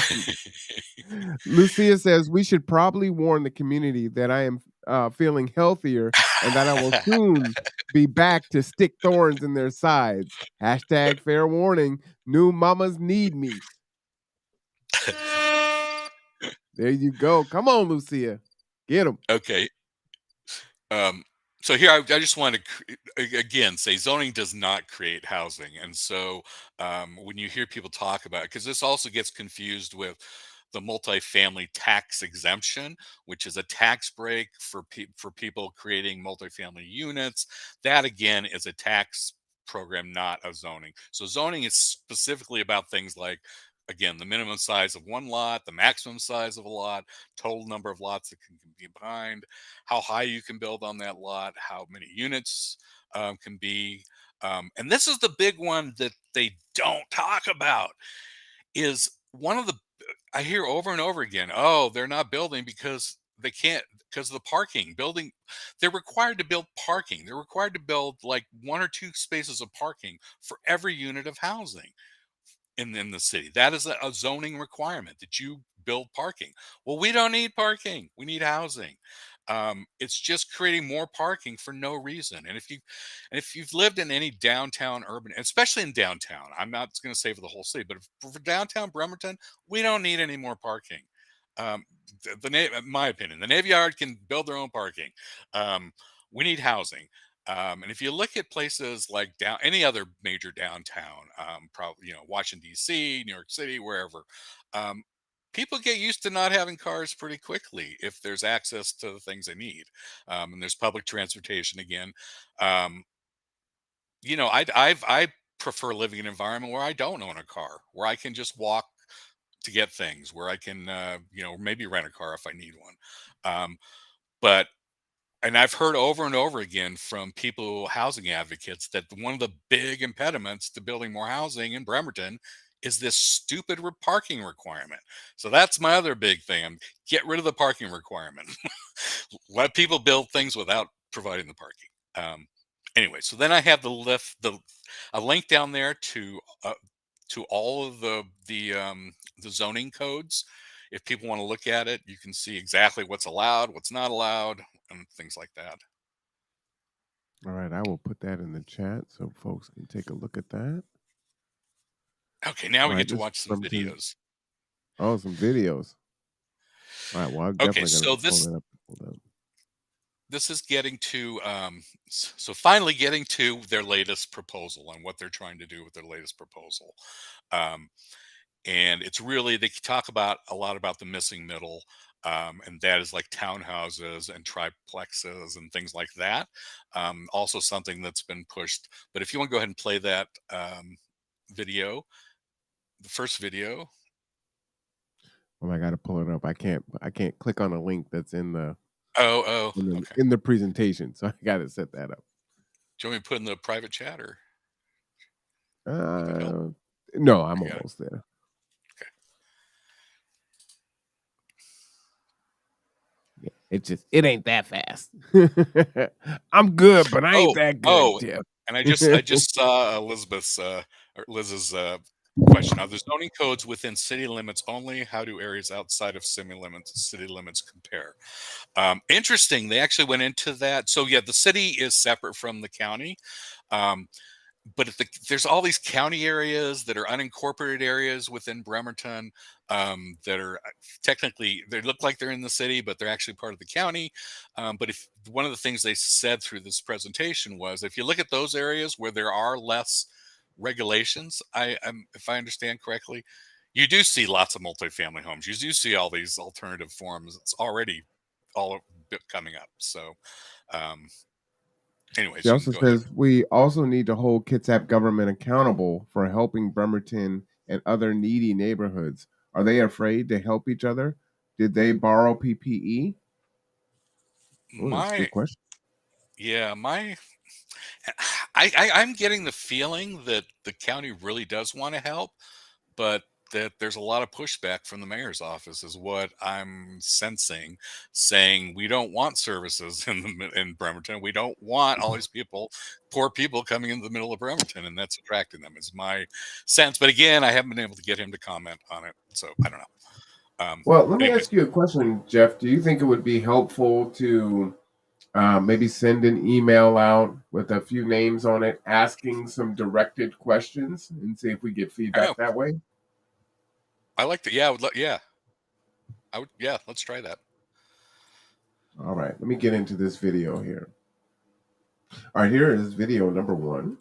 Lucia says we should probably warn the community that I am feeling healthier and that I will soon be back to stick thorns in their sides. Hashtag fair warning. New mamas need me. There you go. Come on, Lucia. Get them. Okay. So here I just want to again say zoning does not create housing, and so when you hear people talk about it, because this also gets confused with the multifamily tax exemption, which is a tax break for people creating multifamily units. That again is a tax program, not a zoning. So zoning is specifically about things like, again, the minimum size of one lot, the maximum size of a lot, total number of lots that can be combined, how high you can build on that lot, how many units can be. And this is the big one that they don't talk about, is one of the, I hear over and over again, oh, they're not building because they can't, because the parking building, they're required to build parking. They're required to build like 1 or 2 spaces of parking for every unit of housing in the city. That is a zoning requirement that you build parking. Well, we don't need parking. We need housing. It's just creating more parking for no reason. And if you've lived in any downtown urban, especially in downtown, I'm not going to say for the whole city, but for downtown Bremerton, we don't need any more parking. In my opinion, the Navy Yard can build their own parking. We need housing. And if you look at places like any other major downtown, probably Washington D.C., New York City, wherever, people get used to not having cars pretty quickly if there's access to the things they need, and there's public transportation again. I prefer living in an environment where I don't own a car, where I can just walk to get things, where I can maybe rent a car if I need one. But And I've heard over and over again from housing advocates, that one of the big impediments to building more housing in Bremerton is this stupid parking requirement. So that's my other big thing. Get rid of the parking requirement. Let people build things without providing the parking. Anyway, so then I have a link down there to all of the zoning codes. If people want to look at it, you can see exactly what's allowed, what's not allowed, and things like that. All right, I will put that in the chat so folks can take a look at that. Okay, now we get to watch some videos. Oh, some videos. All right, well, I'm definitely going to pull that up. This is getting to, finally getting to their latest proposal and what they're trying to do with their latest proposal. And it's really, they talk a lot about the missing middle, and that is like townhouses and triplexes and things like that. Also something that's been pushed. But if you want to go ahead and play that video, the first video. Well, I got to pull it up. I can't click on a link that's in the okay. in the presentation, so I got to set that up. Do you want me to put in the private chat or? No, I'm almost there. It ain't that fast. I'm good, but I ain't that good, Jeff. And I just saw Liz's question. Are the zoning codes within city limits only? How do areas outside of city limits compare? Interesting. They actually went into that. So yeah, the city is separate from the county. But there's all these county areas that are unincorporated areas within Bremerton, that are technically, they look like they're in the city, but they're actually part of the county. But if one of the things they said through this presentation was, if you look at those areas where there are less regulations, if I understand correctly, you do see lots of multifamily homes. You do see all these alternative forms. It's already all coming up. So, anyways, she also says we also need to hold Kitsap government accountable for helping Bremerton and other needy neighborhoods. Are they afraid to help each other? Did they borrow PPE? That's a good question. Yeah, I'm getting the feeling that the county really does want to help, but that there's a lot of pushback from the mayor's office is what I'm sensing, saying we don't want services in Bremerton. We don't want all these poor people coming into the middle of Bremerton, and that's attracting them, is my sense. But again, I haven't been able to get him to comment on it, so I don't know. Well, let me ask you a question, Jeff. Do you think it would be helpful to maybe send an email out with a few names on it, asking some directed questions, and see if we get feedback that way? I like that. Yeah, I would. Yeah, let's try that. All right, let me get into this video here. All right, here is video number 1.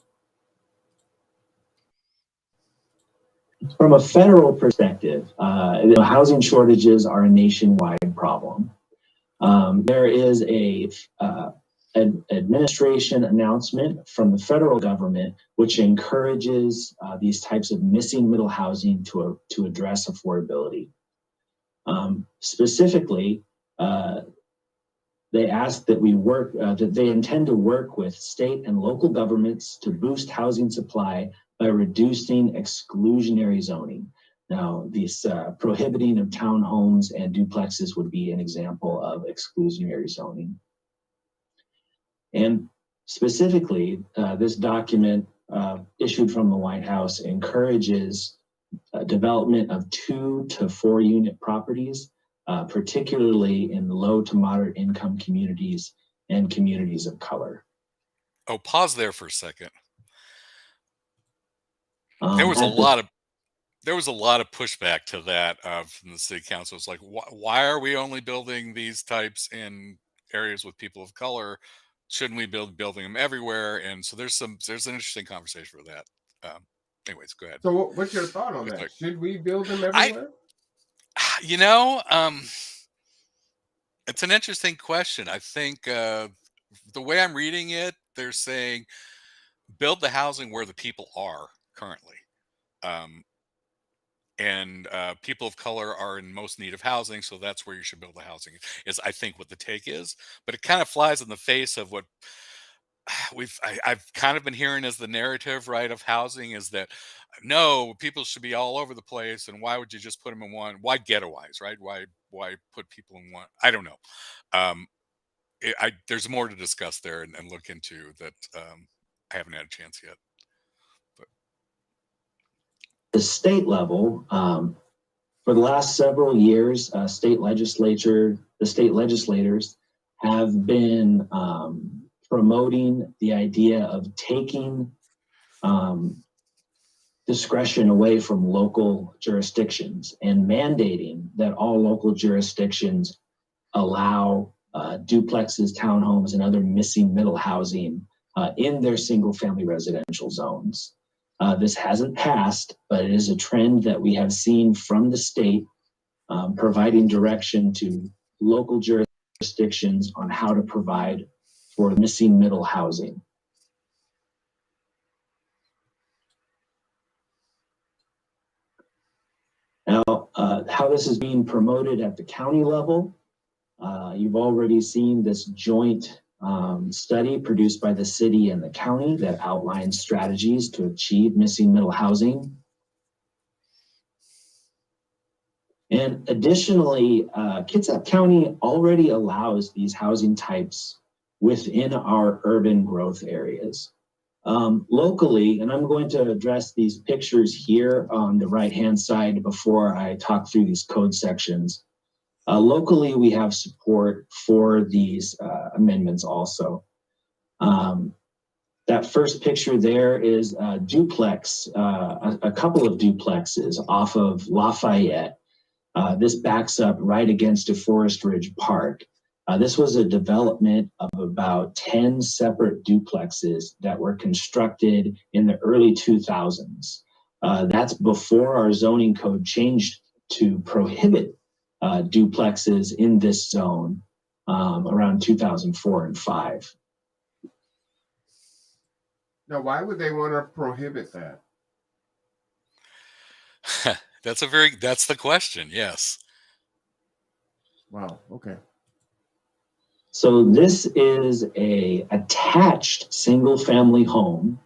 From a federal perspective, housing shortages are a nationwide problem. There is an administration announcement from the federal government which encourages these types of missing middle housing to address affordability. Specifically, they ask that we work, that they intend to work with state and local governments to boost housing supply by reducing exclusionary zoning. Now, this prohibiting of townhomes and duplexes would be an example of exclusionary zoning. And specifically, this document issued from the White House encourages development of 2 to 4 unit properties, particularly in low to moderate income communities and communities of color. Oh, pause there for a second. There was a lot of pushback to that from the city council. It's like, why are we only building these types in areas with people of color? Shouldn't we building them everywhere? And so there's an interesting conversation for that. Anyways, go ahead. So what's your thought on that? Should we build them everywhere? It's an interesting question. I think the way I'm reading it, they're saying build the housing where the people are currently. And people of color are in most need of housing, so that's where you should build the housing, is I think what the take is. But it kind of flies in the face of what I've kind of been hearing as the narrative, right, of housing, is that no, people should be all over the place, and why would you just put them in one? Why ghettoize, right? Why put people in one? I don't know. There's more to discuss there and look into that. I haven't had a chance yet. The state level, for the last several years, the state legislators have been promoting the idea of taking discretion away from local jurisdictions and mandating that all local jurisdictions allow duplexes, townhomes, and other missing middle housing in their single-family residential zones. This hasn't passed, but it is a trend that we have seen from the state, providing direction to local jurisdictions on how to provide for missing middle housing. Now, how this is being promoted at the county level, you've already seen this joint study produced by the city and the county that outlines strategies to achieve missing middle housing. And additionally, Kitsap County already allows these housing types within our urban growth areas. Locally, and I'm going to address these pictures here on the right-hand side before I talk through these code sections. Locally, we have support for these amendments also. That first picture there is a duplex, a couple of duplexes off of Lafayette. This backs up right against a Forest Ridge Park. This was a development of about 10 separate duplexes that were constructed in the early 2000s. That's before our zoning code changed to prohibit duplexes in this zone around 2004 and 5. Now, why would they want to prohibit that? That's the question. Yes. Wow. Okay. So this is a attached single family home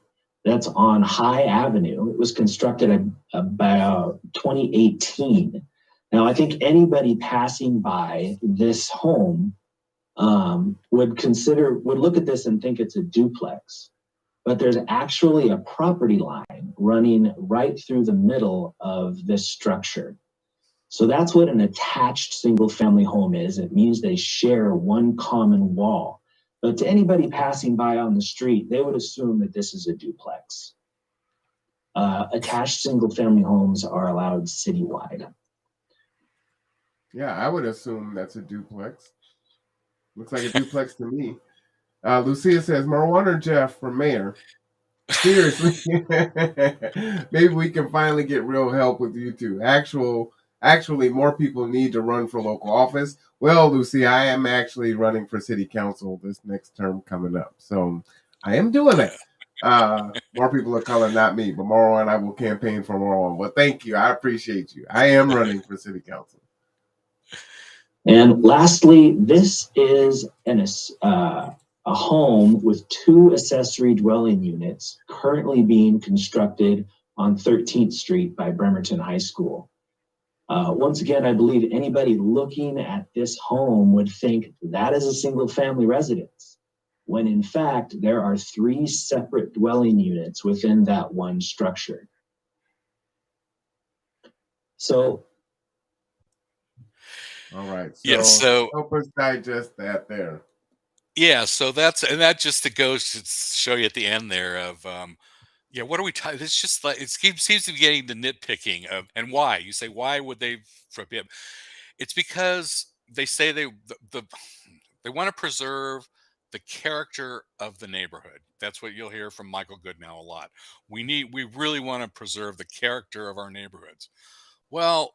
that's on High Avenue. It was constructed about 2018. Now, I think anybody passing by this home would look at this and think it's a duplex, but there's actually a property line running right through the middle of this structure. So that's what an attached single family home is. It means they share one common wall. But to anybody passing by on the street, they would assume that this is a duplex. Attached single family homes are allowed citywide. Yeah, I would assume that's a duplex. Looks like a duplex to me. Lucia says, Marwan or Jeff for mayor? Seriously, maybe we can finally get real help with you two. Actually, more people need to run for local office. Well, Lucy, I am actually running for city council this next term coming up. So I am doing it. More people of color, not me, but Marwan, I will campaign for Marwan. Well, thank you. I appreciate you. I am running for city council. And lastly, this is a home with 2 accessory dwelling units currently being constructed on 13th Street by Bremerton High School. Once again, I believe anybody looking at this home would think that is a single family residence, when in fact, there are 3 separate dwelling units within that one structure. So, all right. So, Yeah, so help us digest that there. yeah, so that just to go to show you at the end there of yeah, what are we talking? It's just like seems to be getting the nitpicking of, and why you say why would they forbid? It's because they say they want to preserve the character of the neighborhood. That's what you'll hear from Michael Goodnow a lot. We really want to preserve the character of our neighborhoods. Well,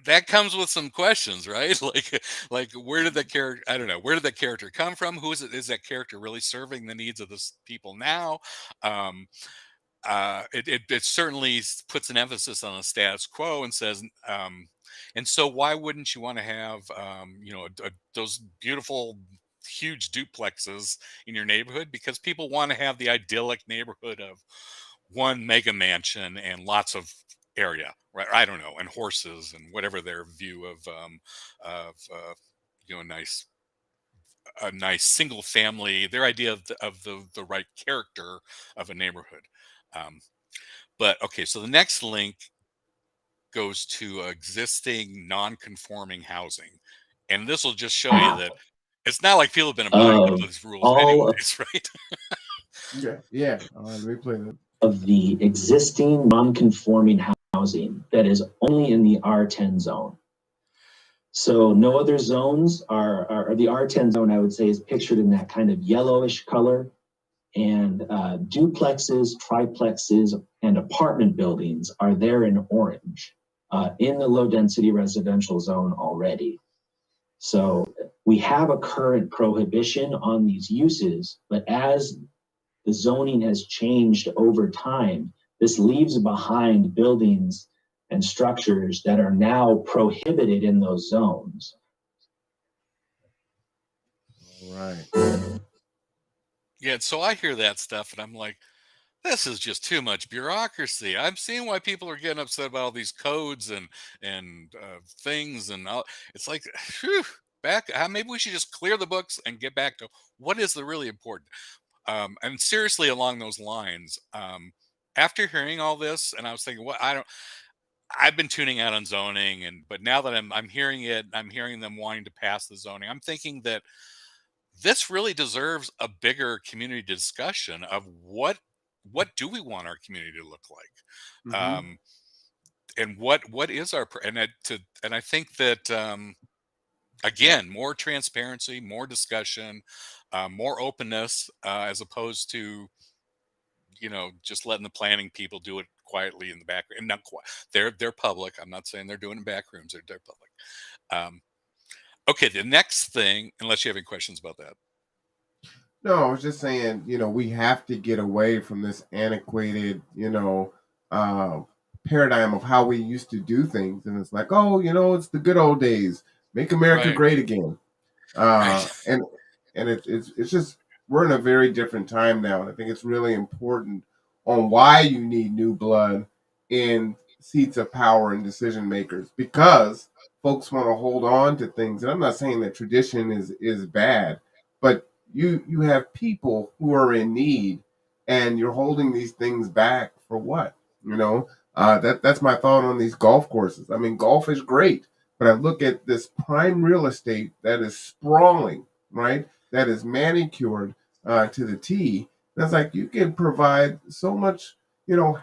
that comes with some questions, right? Like where did that character? I don't know. Where did that character come from? Who is it? Is that character really serving the needs of the people now? Um, it certainly puts an emphasis on the status quo and says, and so why wouldn't you want to have, those beautiful, huge duplexes in your neighborhood? Because people want to have the idyllic neighborhood of one mega mansion and lots of area, right? I don't know, and horses and whatever their view of a nice single family, their idea of the right character of a neighborhood. But okay, so the next link goes to existing non-conforming housing, and this will just show you that it's not like people have been abiding by those rules anyways, right? Yeah. Let me play that. Of the existing non-conforming housing that is only in the R10 zone. So no other zones are the R10 zone, I would say, is pictured in that kind of yellowish color. And duplexes, triplexes, and apartment buildings are there in orange in the low density residential zone already. So we have a current prohibition on these uses, but as the zoning has changed over time, this leaves behind buildings and structures that are now prohibited in those zones. All right. Yeah, so I hear that stuff and I'm like, this is just too much bureaucracy. I'm seeing why people are getting upset about all these codes and things and all. It's like, whew, maybe we should just clear the books and get back to what is the really important. And seriously, along those lines, after hearing all this, and I was thinking, I've been tuning out on zoning, but now that I'm hearing it, I'm hearing them wanting to pass the zoning. I'm thinking that this really deserves a bigger community discussion of what do we want our community to look like, Mm-hmm. and what is our and I think that again, more transparency, more discussion, more openness, as opposed to just letting the planning people do it quietly in the back, and not quite. They're public. I'm not saying they're doing it in back rooms. They're public. Okay, the next thing, unless you have any questions about that. No, I was just saying, we have to get away from this antiquated, uh, paradigm of how we used to do things. And it's like, oh, it's the good old days. Make America Right. great again. Right. And it's just, we're in a very different time now. And I think it's really important on why you need new blood in seats of power and decision makers, because folks want to hold on to things. And I'm not saying that tradition is bad, but you have people who are in need, and you're holding these things back for what? That's my thought on these golf courses. I mean, golf is great, but I look at this prime real estate that is sprawling, right? That is manicured to the T. That's like you can provide so much,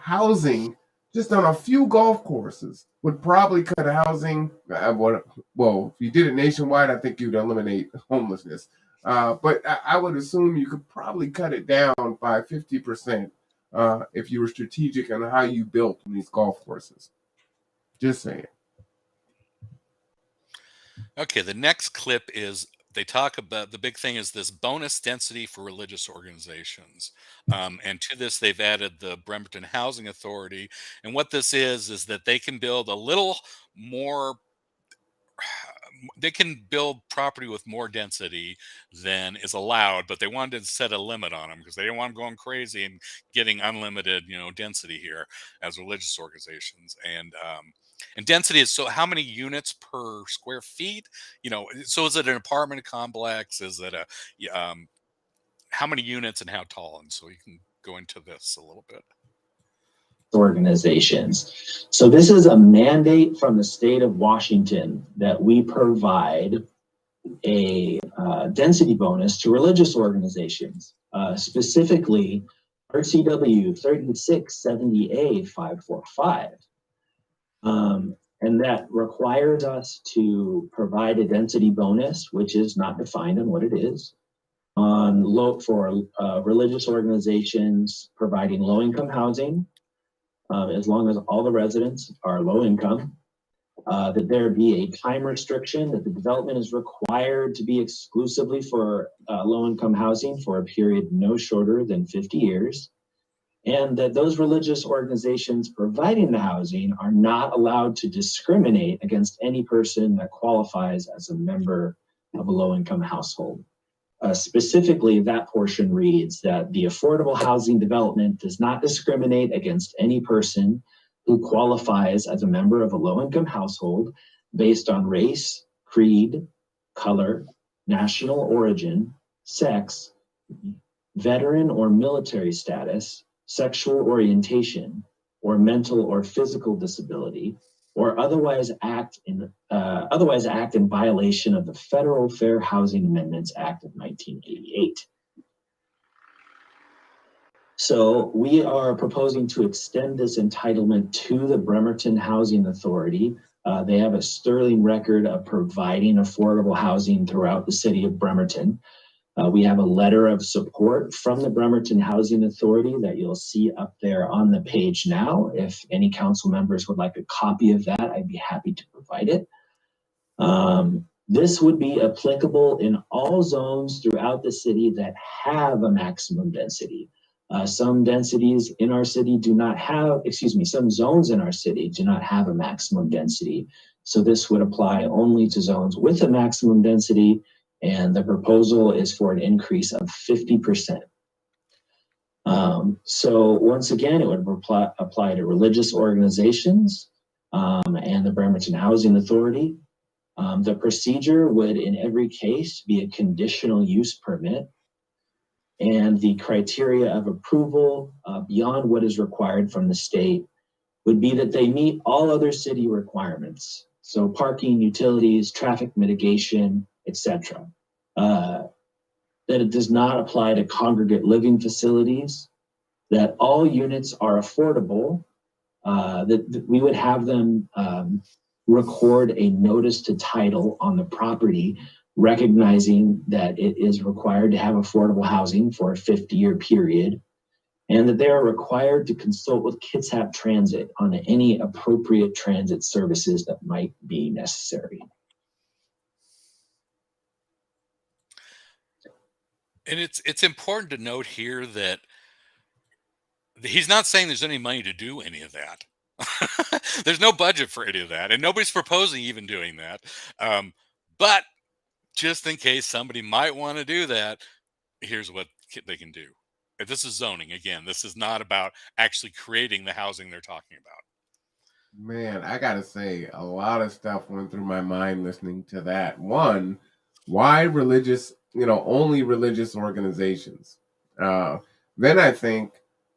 housing just on a few golf courses would probably cut housing. Well, if you did it nationwide, I think you'd eliminate homelessness. But I would assume you could probably cut it down by 50% if you were strategic on how you built these golf courses. Just saying. Okay, the next clip is they talk about the big thing is this bonus density for religious organizations. And to this, they've added the Bremerton Housing Authority. And what this is that they can build a little more, they can build property with more density than is allowed, but they wanted to set a limit on them because they didn't want them going crazy and getting unlimited, density here as religious organizations. And And density is, so how many units per square feet? You know, so is it an apartment complex? Is it a, how many units and how tall? And so you can go into this a little bit. Organizations. So this is a mandate from the state of Washington that we provide a density bonus to religious organizations, specifically RCW 3670A 545. And that requires us to provide a density bonus, which is not defined on what it is, for religious organizations providing low-income housing, as long as all the residents are low income, that there be a time restriction, that the development is required to be exclusively for low-income housing for a period no shorter than 50 years, and that those religious organizations providing the housing are not allowed to discriminate against any person that qualifies as a member of a low-income household. Specifically, that portion reads that the affordable housing development does not discriminate against any person who qualifies as a member of a low-income household based on race, creed, color, national origin, sex, veteran or military status, sexual orientation, or mental or physical disability, or otherwise act in violation of the Federal Fair Housing Amendments Act of 1988. So we are proposing to extend this entitlement to the Bremerton Housing Authority. They have a sterling record of providing affordable housing throughout the city of Bremerton. We have a letter of support from the Bremerton Housing Authority that you'll see up there on the page now. If any council members would like a copy of that, I'd be happy to provide it. This would be applicable in all zones throughout the city that have a maximum density. Some densities in our city do not have, some zones in our city do not have a maximum density. So this would apply only to zones with a maximum density, and the proposal is for an increase of 50%. So once again, it would apply to religious organizations and the Bremerton Housing Authority. The procedure would, in every case, be a conditional use permit, and the criteria of approval beyond what is required from the state would be that they meet all other city requirements. So parking, utilities, traffic mitigation, etc. That it does not apply to congregate living facilities, that all units are affordable, that we would have them record a notice to title on the property, recognizing that it is required to have affordable housing for a 50-year period, and that they are required to consult with Kitsap Transit on any appropriate transit services that might be necessary. And it's important to note here that he's not saying there's any money to do any of that. There's no budget for any of that, and nobody's proposing even doing that. But just in case somebody might want to do that, here's what they can do. This is zoning. Again, this is not about actually creating the housing they're talking about. Man, I gotta say, a lot of stuff went through my mind listening to that. One, why religious, only religious organizations? Then I think,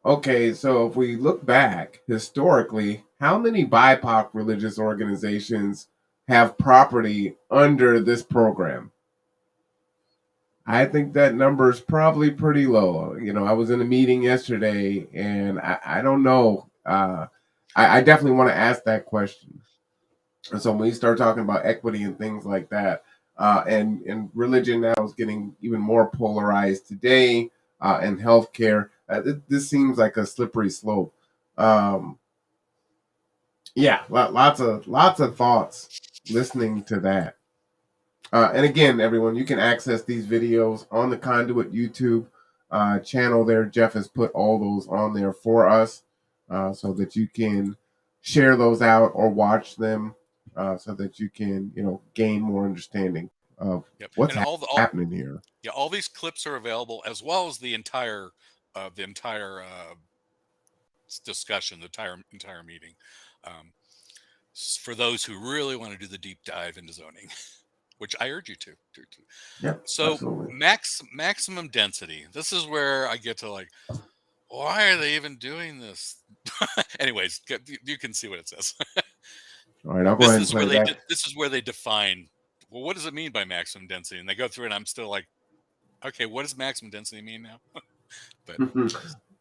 okay, so if we look back historically, how many BIPOC religious organizations have property under this program? I think that number is probably pretty low. I was in a meeting yesterday, and I don't know. I definitely want to ask that question. And so when you start talking about equity and things like that, and religion now is getting even more polarized today, and healthcare, this seems like a slippery slope. Yeah, lots of thoughts listening to that. And again, everyone, you can access these videos on the Conduit YouTube channel there. Jeff has put all those on there for us so that you can share those out or watch them so that you can, gain more understanding of what's happening here. Yeah, all these clips are available, as well as the entire discussion, the entire meeting. for those who really want to do the deep dive into zoning, which I urge you to. Yep. So Absolutely. maximum density. This is where I get to like, why are they even doing this? Anyways, you can see what it says. All right, I'll go ahead and play that. This is where they define, well, what does it mean by maximum density? And they go through it, and I'm still like, okay, what does maximum density mean now? But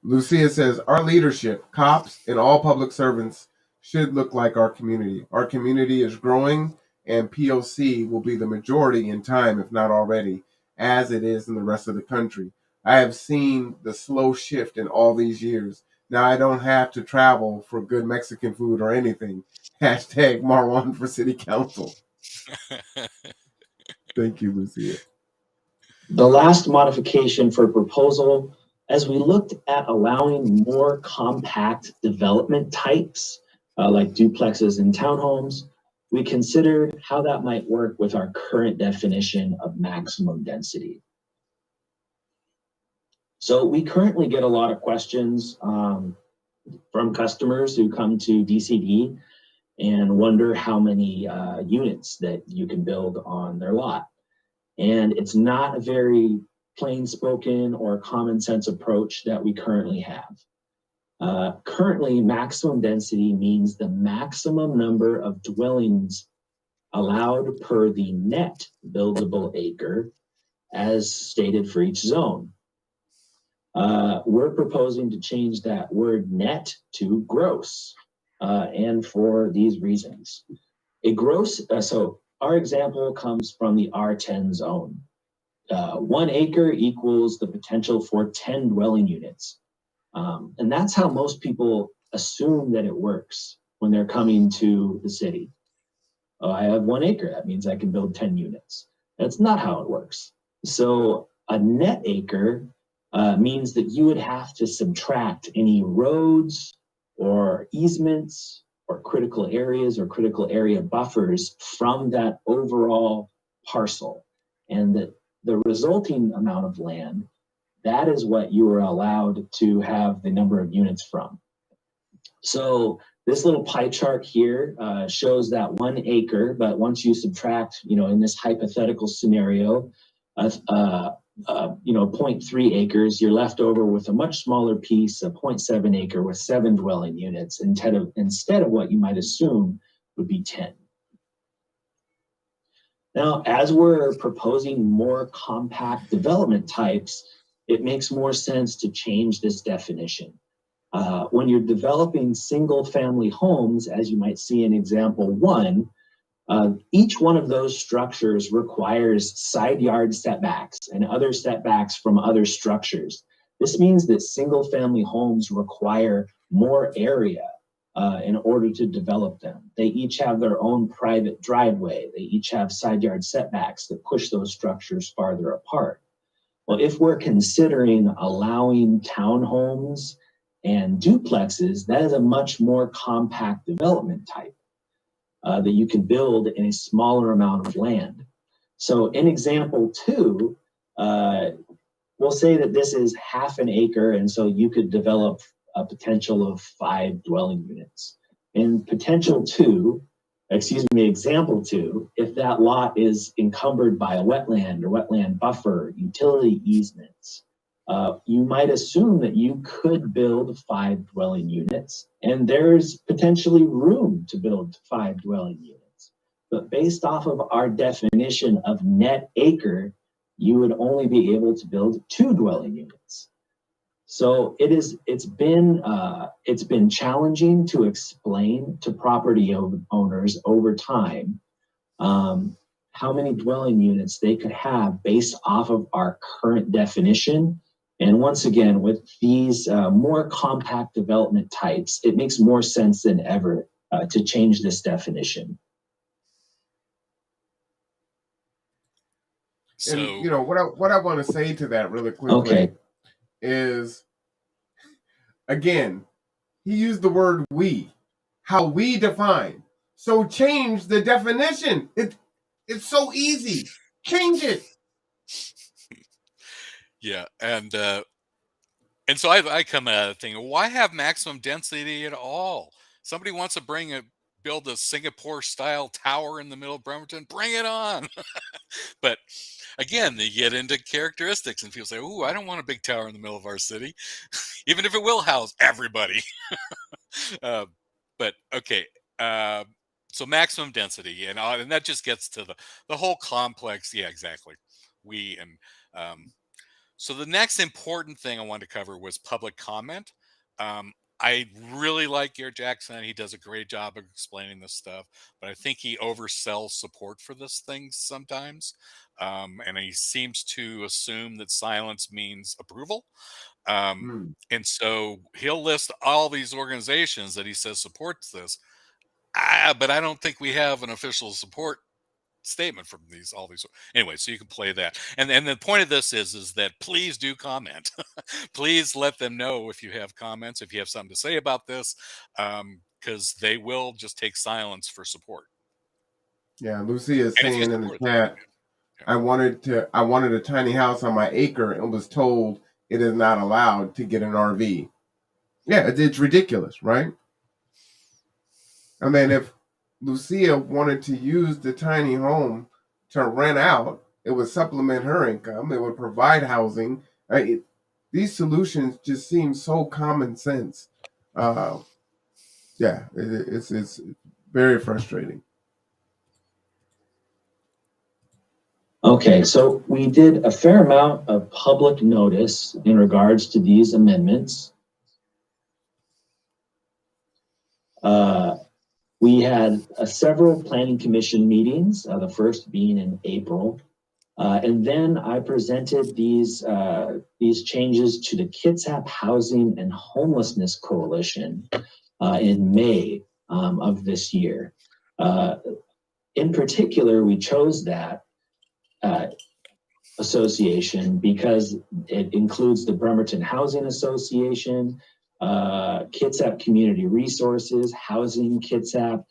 Lucia says, our leadership, cops, and all public servants should look like our community. Our community is growing, and POC will be the majority in time, if not already, as it is in the rest of the country. I have seen the slow shift in all these years. Now I don't have to travel for good Mexican food or anything. Hashtag Marwan for city council. Thank you, Lucia. The last modification for proposal, as we looked at allowing more compact development types, like duplexes and townhomes, we considered how that might work with our current definition of maximum density. So we currently get a lot of questions from customers who come to DCD and wonder how many units that you can build on their lot. And it's not a very plain spoken or common sense approach that we currently have. Currently, maximum density means the maximum number of dwellings allowed per the net buildable acre as stated for each zone. We're proposing to change that word net to gross, and for these reasons. A gross, so our example comes from the R10 zone. 1 acre equals the potential for 10 dwelling units. And that's how most people assume that it works when they're coming to the city. Oh, I have 1 acre, that means I can build 10 units. That's not how it works. So a net acre means that you would have to subtract any roads or easements or critical areas or critical area buffers from that overall parcel. And that the resulting amount of land, that is what you are allowed to have the number of units from. So this little pie chart here shows that 1 acre, but once you subtract, in this hypothetical scenario, 0.3 acres, you're left over with a much smaller piece, a 0.7 acre with 7 dwelling units instead of what you might assume would be 10. Now, as we're proposing more compact development types, it makes more sense to change this definition. When you're developing single family homes, as you might see in example 1, each one of those structures requires side yard setbacks and other setbacks from other structures. This means that single family homes require more area in order to develop them. They each have their own private driveway. They each have side yard setbacks that push those structures farther apart. Well, if we're considering allowing townhomes and duplexes, that is a much more compact development type that you can build in a smaller amount of land. So in example 2, we'll say that this is 1/2 acre, and so you could develop a potential of 5 dwelling units. In example 2, if that lot is encumbered by a wetland or wetland buffer, utility easements, you might assume that you could build 5 dwelling units, and there's potentially room to build 5 dwelling units. But based off of our definition of net acre, you would only be able to build 2 dwelling units. So it's been challenging to explain to property owners over time how many dwelling units they could have based off of our current definition. And once again, with these more compact development types, it makes more sense than ever to change this definition. So, and what I want to say to that really quickly is, again, he used the word we, how we define. So change the definition. It's so easy. Change it. Yeah, and so I come at a thing. Why have maximum density at all? Somebody wants to bring a build a Singapore-style tower in the middle of Bremerton, bring it on. But again, they get into characteristics, and people say, "Ooh, I don't want a big tower in the middle of our city, even if it will house everybody." But okay, so maximum density, and that just gets to the whole complex. Yeah, exactly. So the next important thing I wanted to cover was public comment. I really like Garrett Jackson. He does a great job of explaining this stuff, but I think he oversells support for this thing sometimes. And he seems to assume that silence means approval. And so he'll list all these organizations that he says supports this. But I don't think we have an official support statement from all these. Anyway, so you can play that. And the point of this is that please do comment. Please let them know if you have comments, if you have something to say about this, because they will just take silence for support. Yeah, Lucy is saying in the chat, I wanted a tiny house on my acre and was told it is not allowed to get an RV. Yeah, it's ridiculous, right? I mean, if Lucia wanted to use the tiny home to rent out, it would supplement her income. It would provide housing. These solutions just seem so common sense. Yeah, it's very frustrating. Okay, so we did a fair amount of public notice in regards to these amendments. We had several planning commission meetings, the first being in April. And then I presented these changes to the Kitsap Housing and Homelessness Coalition in May of this year. In particular, we chose that association because it includes the Bremerton Housing Association, Kitsap Community Resources, Housing Kitsap,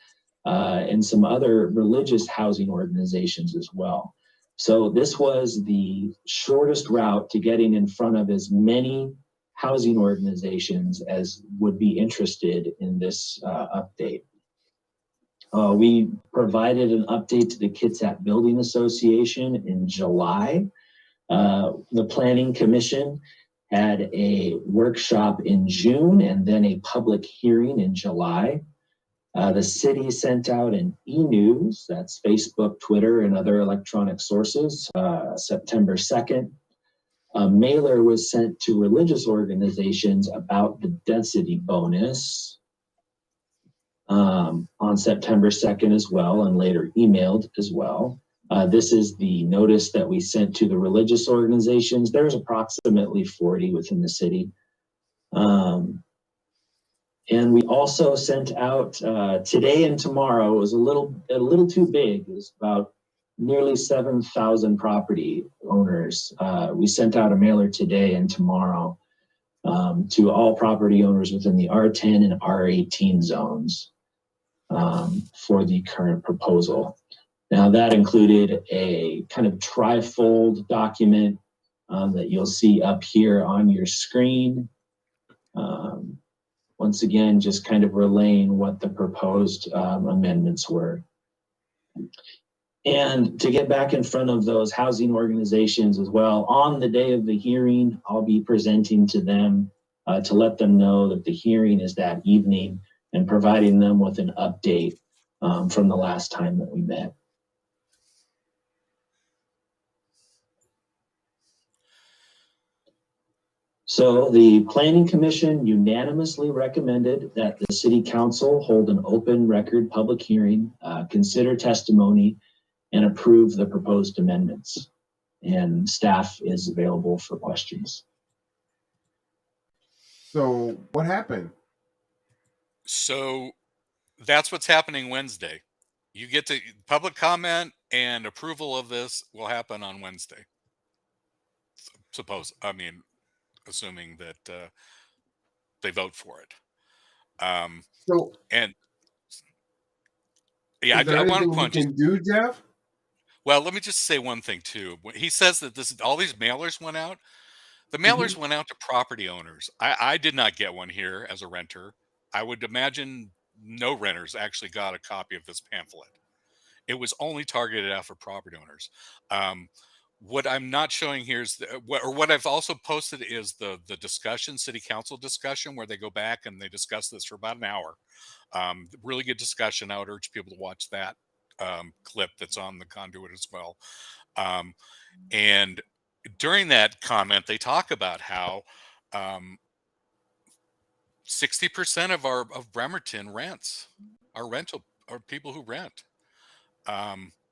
and some other religious housing organizations as well. So this was the shortest route to getting in front of as many housing organizations as would be interested in this update. We provided an update to the Kitsap Building Association in July. The Planning Commission had a workshop in June and then a public hearing in July. The city sent out an e-news, that's Facebook, Twitter, and other electronic sources, September 2nd. A mailer was sent to religious organizations about the density bonus on September 2nd as well, and later emailed as well. This is the notice that we sent to the religious organizations. There's approximately 40 within the city. And we also sent out today and tomorrow. It was a little too big. It was about nearly 7,000 property owners. We sent out a mailer today and tomorrow to all property owners within the R10 and R18 zones for the current proposal. Now that included a kind of trifold document that you'll see up here on your screen. Once again, just kind of relaying what the proposed amendments were. And to get back in front of those housing organizations as well, on the day of the hearing, I'll be presenting to them to let them know that the hearing is that evening and providing them with an update from the last time that we met. So the Planning Commission unanimously recommended that the City Council hold an open record public hearing, consider testimony, and approve the proposed amendments. And staff is available for questions. So what happened? So that's what's happening Wednesday. You get to public comment and approval of this will happen on Wednesday. Assuming that they vote for it. And yeah, is there anything we can do, Jeff? Well, let me just say one thing too. He says that all these mailers went out. The mailers went out to property owners. I did not get one here as a renter. I would imagine no renters actually got a copy of this pamphlet. It was only targeted out for property owners. What I'm not showing here is what I've also posted is the discussion, city council discussion, where they go back and they discuss this for about an hour. Really good discussion. I would urge people to watch that clip that's on the Conduit as well. And during that comment, they talk about how 60% of Bremerton rents are people who rent.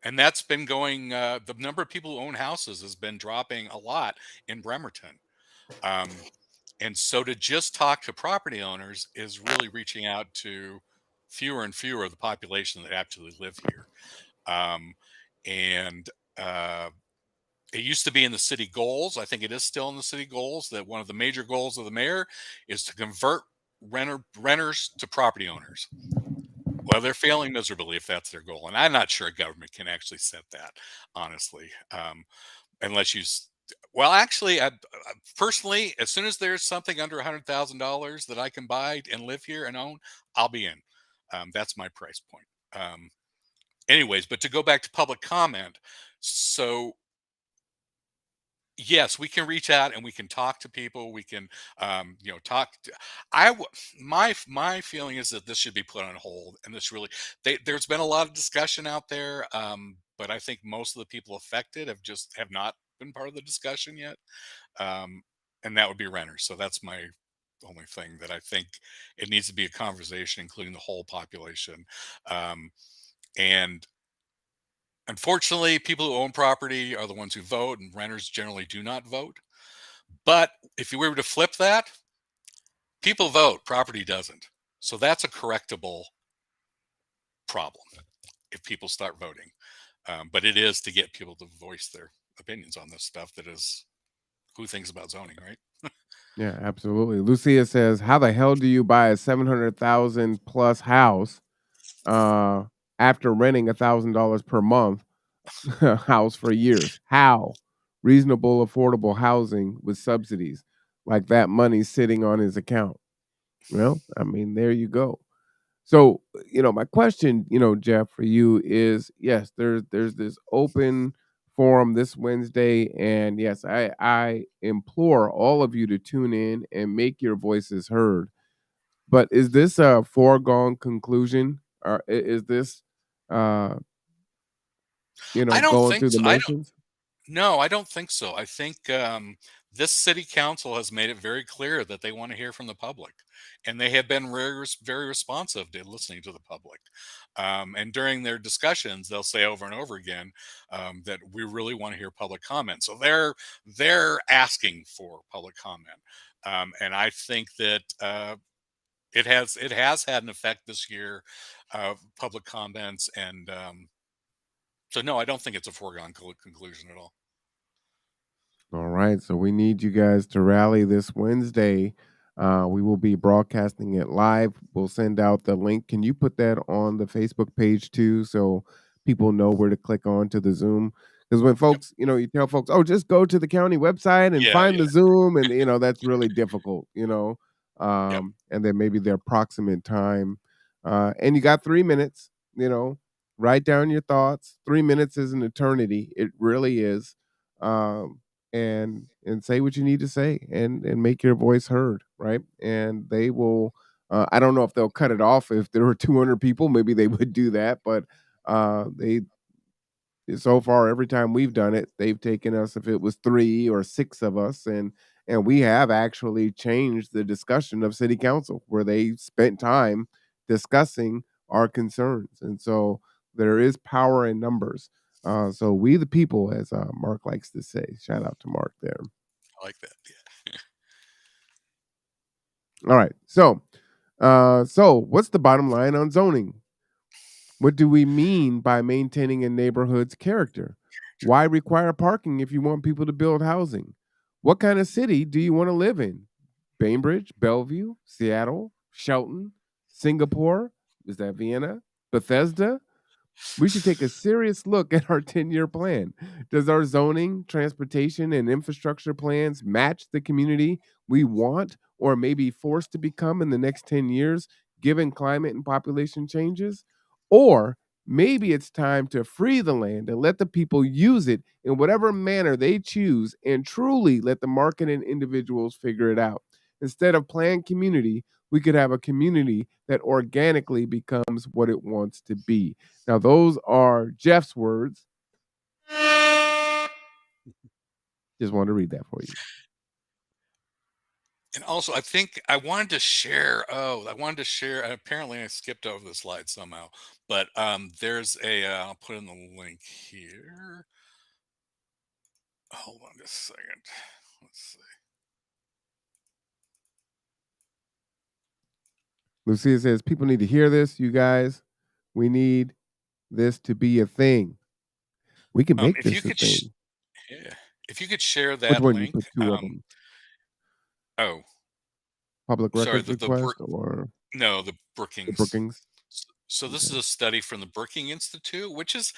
And that's been going, the number of people who own houses has been dropping a lot in Bremerton. And so to just talk to property owners is really reaching out to fewer and fewer of the population that actually live here. And it used to be in the city goals. I think it is still in the city goals that one of the major goals of the mayor is to convert renters to property owners. Well, they're failing miserably if that's their goal. And I'm not sure a government can actually set that, honestly, unless you. Well, actually, personally, as soon as there's something under $100,000 that I can buy and live here and own, I'll be in. That's my price point. Anyways, but to go back to public comment, so yes, we can reach out and we can talk to people. We can, talk. My feeling is that this should be put on hold, and this really, there's been a lot of discussion out there, but I think most of the people affected have not been part of the discussion yet, and that would be renters. So that's my only thing, that I think it needs to be a conversation, including the whole population, and unfortunately, people who own property are the ones who vote, and renters generally do not vote. But if you were to flip that, people vote, property doesn't. So that's a correctable problem if people start voting. But it is to get people to voice their opinions on this stuff. That is who thinks about zoning, right? Yeah, absolutely. Lucia says, "How the hell do you buy a 700,000 plus house after renting $1,000 per month house for years? How? Reasonable, affordable housing with subsidies, like that money sitting on his account." Well, I mean, there you go. So, my question, Jeff, for you is, yes, there's this open forum this Wednesday, and yes, I implore all of you to tune in and make your voices heard. But is this a foregone conclusion, or is this, uh, I don't going think through the so. motions? No, I don't think so. I think this city council has made it very clear that they want to hear from the public, and they have been very responsive to listening to the public. And during their discussions, they'll say over and over again that we really want to hear public comment. So they're asking for public comment, and I think that it has had an effect this year, public comments, and so no, I don't think it's a foregone conclusion at all. All right, so we need you guys to rally this Wednesday. We will be broadcasting it live. We'll send out the link. Can you put that on the Facebook page too, so people know where to click on to the Zoom? Because when folks, you tell folks, "Oh, just go to the county website and find the Zoom," and that's really difficult. And then maybe their approximate time. And you got 3 minutes. Write down your thoughts. 3 minutes is an eternity. It really is. And say what you need to say, and make your voice heard, right? And they will, I don't know if they'll cut it off. If there were 200 people, maybe they would do that, but they so far, every time we've done it, they've taken us, if it was 3 or 6 of us, and we have actually changed the discussion of city council, where they spent time discussing our concerns. And so there is power in numbers. So we the people, as Mark likes to say. Shout out to Mark there. I like that. Yeah. All right. So what's the bottom line on zoning? What do we mean by maintaining a neighborhood's character? Why require parking if you want people to build housing? What kind of city do you want to live in? Bainbridge, Bellevue, Seattle, Shelton, Singapore? Is that Vienna? Bethesda? We should take a serious look at our 10-year plan. Does our zoning, transportation, and infrastructure plans match the community we want or may be forced to become in the next 10 years, given climate and population changes? Or maybe it's time to free the land and let the people use it in whatever manner they choose and truly let the market and individuals figure it out. Instead of planned community, we could have a community that organically becomes what it wants to be. Now, those are Jeff's words. Just wanted to read that for you. And also, I think I wanted to share. Oh, I wanted to share. Apparently, I skipped over the slide somehow. But there's a. I'll put in the link here. Hold on just a second. Let's see. Lucia says, people need to hear this, you guys. We need this to be a thing. We can make If this you a could, thing. yeah, if you could share Which that one? You link. put two of them. Oh, Public sorry. records request or No, the the Brookings. Brookings? So this Okay. is a study from the Brookings Institute, which is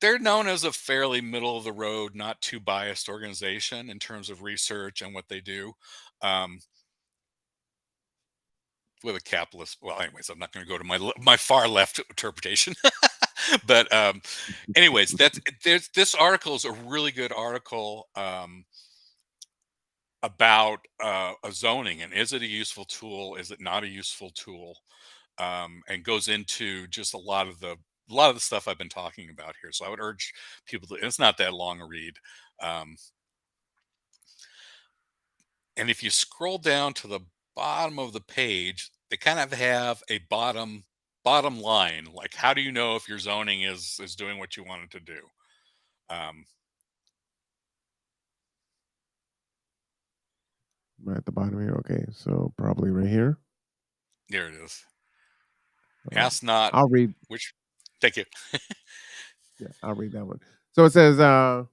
they're known as a fairly middle of the road, not too biased organization in terms of research and what they do. With a capitalist, well, anyways, I'm not going to go to my far left interpretation. But anyways, this article is a really good article about a zoning, and is it a useful tool? Is it not a useful tool? And goes into just a lot of the stuff I've been talking about here. So I would urge people to. It's not that long a read. And if you scroll down to the bottom of the page, they kind of have a bottom line, like how do you know if your zoning is doing what you want it to do? Right at the bottom here. Okay, so probably right here. There it is. Ask not. I'll read. Which, thank you. Yeah, I'll read that one. So it says, let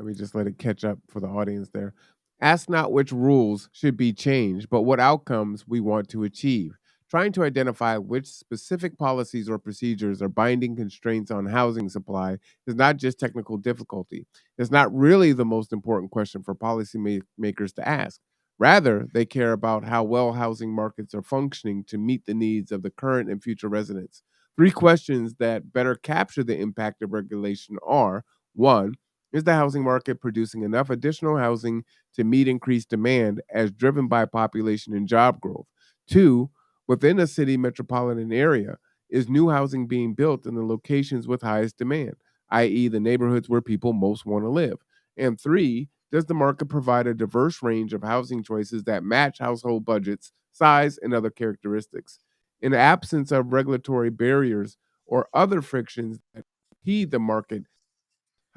me just let it catch up for the audience there. Ask not which rules should be changed, but what outcomes we want to achieve. Trying to identify which specific policies or procedures are binding constraints on housing supply is not just technical difficulty. It's not really the most important question for policymakers to ask. Rather, they care about how well housing markets are functioning to meet the needs of the current and future residents. Three questions that better capture the impact of regulation are: one, is the housing market producing enough additional housing to meet increased demand as driven by population and job growth? Two, within a city metropolitan area, is new housing being built in the locations with highest demand, i.e., the neighborhoods where people most want to live? And three, does the market provide a diverse range of housing choices that match household budgets, size, and other characteristics? In the absence of regulatory barriers or other frictions that impede the market,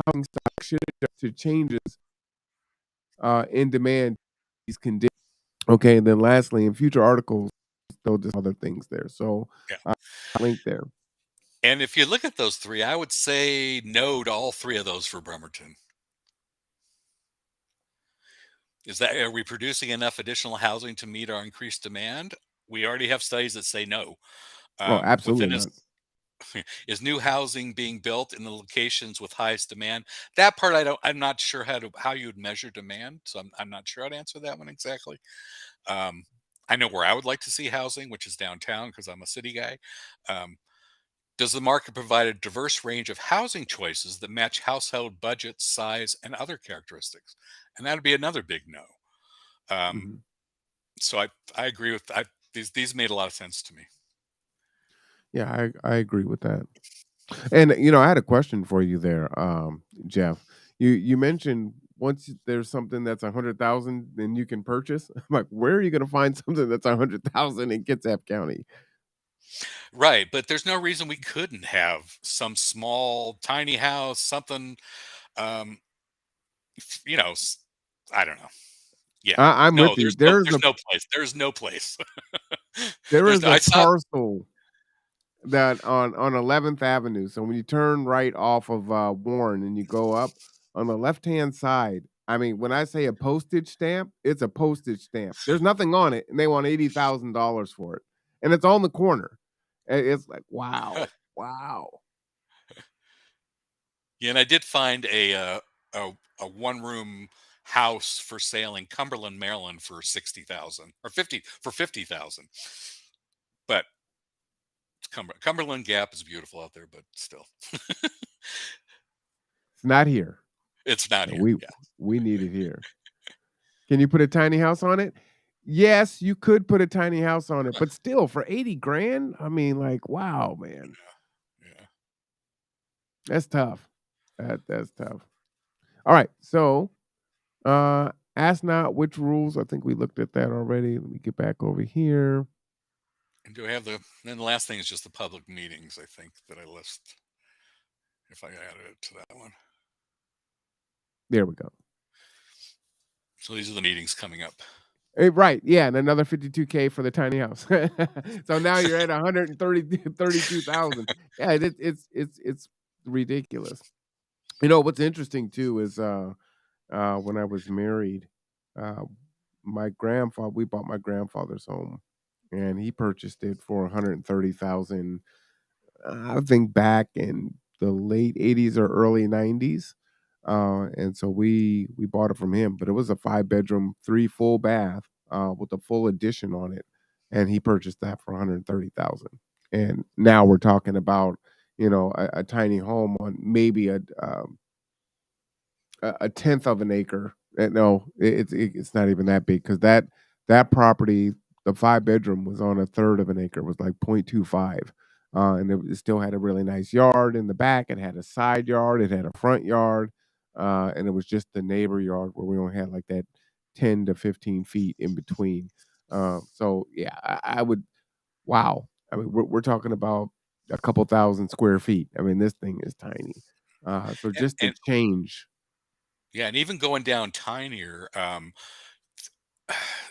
housing stock should adjust to changes in demand these conditions. Okay, and then lastly, in future articles, there'll just other things there. So Yeah. Link there. And if you look at those three, I would say no to all three of those for Bremerton. Are we producing enough additional housing to meet our increased demand? We already have studies that say no. Absolutely not. Is new housing being built in the locations with highest demand? That part I'm not sure how you would measure demand, so I'm not sure how to answer that one exactly. I know where I would like to see housing, which is downtown, because I'm a city guy. Does the market provide a diverse range of housing choices that match household budget, size, and other characteristics? And that'd be another big no. So I agree with these made a lot of sense to me. Yeah, I agree with that. And I had a question for you there, Jeff. You mentioned once there's something that's 100,000, then you can purchase. I'm like, where are you going to find something that's 100,000 in Kitsap County? Right, but there's no reason we couldn't have some small, tiny house, something. I don't know. Yeah, I'm no, with you. there's no place. There's no place. There is a I saw. parcel that on 11th Avenue. So when you turn right off of Warren and you go up on the left-hand side, I mean, when I say a postage stamp, it's a postage stamp. There's nothing on it, and they want $80,000 for it, and it's on the corner. It's like, wow. Yeah, and I did find a one-room house for sale in Cumberland, Maryland for $60,000 or 50,000. but Cumberland Gap is beautiful out there, but still. It's not here. It's not And here. we need it here. Can you put a tiny house on it? Yes, you could put a tiny house on it, but still for 80 grand, I mean, like, wow, man. Yeah. That's tough. That's tough. All right. So ask not which rules. I think we looked at that already. Let me get back over here. And do I have then the last thing is just the public meetings, I think, that I list. If I added it to that one. There we go. So these are the meetings coming up. Right. Yeah. And another 52K for the tiny house. So now you're at 132,000. Yeah. It's ridiculous. You know, what's interesting too is when I was married, we bought my grandfather's home and he purchased it for 130,000. I think back in the late 80s or early 90s. And so we bought it from him, but it was a 5-bedroom, 3 full bath with a full addition on it. And he purchased that for 130,000. And now we're talking about, you know, a tiny home on maybe a tenth of an acre. No, it's not even that big because that property, the 5-bedroom, was on a third of an acre. It was like 0.25. And it still had a really nice yard in the back. It had a side yard. It had a front yard. And it was just the neighbor yard where we only had like that 10 to 15 feet in between. So yeah, I would. Wow. I mean, we're talking about a couple thousand square feet. I mean, this thing is tiny. So just to change. Yeah, and even going down tinier.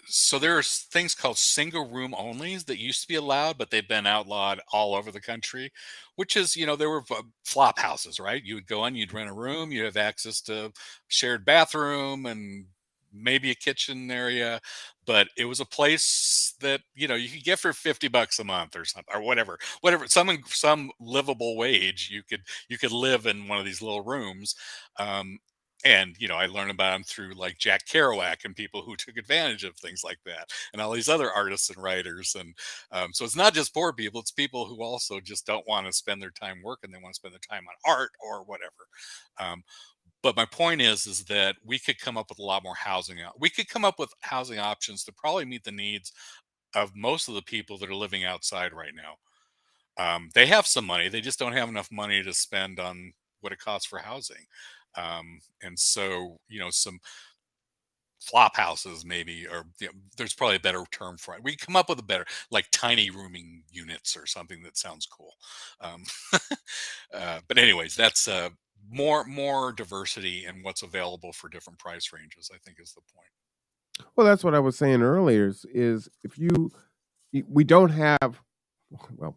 So there's things called single room onlys that used to be allowed, but they've been outlawed all over the country, which is, there were flop houses, right? You would go in, you'd rent a room, you'd have access to shared bathroom and maybe a kitchen area, but it was a place that, you could get for $50 a month or something, or whatever, some livable wage. You could live in one of these little rooms. And I learned about them through like Jack Kerouac and people who took advantage of things like that, and all these other artists and writers. And so it's not just poor people; it's people who also just don't want to spend their time working; they want to spend their time on art or whatever. But my point is that we could come up with a lot more housing. We could come up with housing options to probably meet the needs of most of the people that are living outside right now. They have some money; they just don't have enough money to spend on what it costs for housing. And so, some flop houses maybe, or there's probably a better term for it. We come up with a better, like tiny rooming units or something that sounds cool. But anyways, that's more diversity in what's available for different price ranges, I think, is the point. Well, that's what I was saying earlier is if we don't have, well,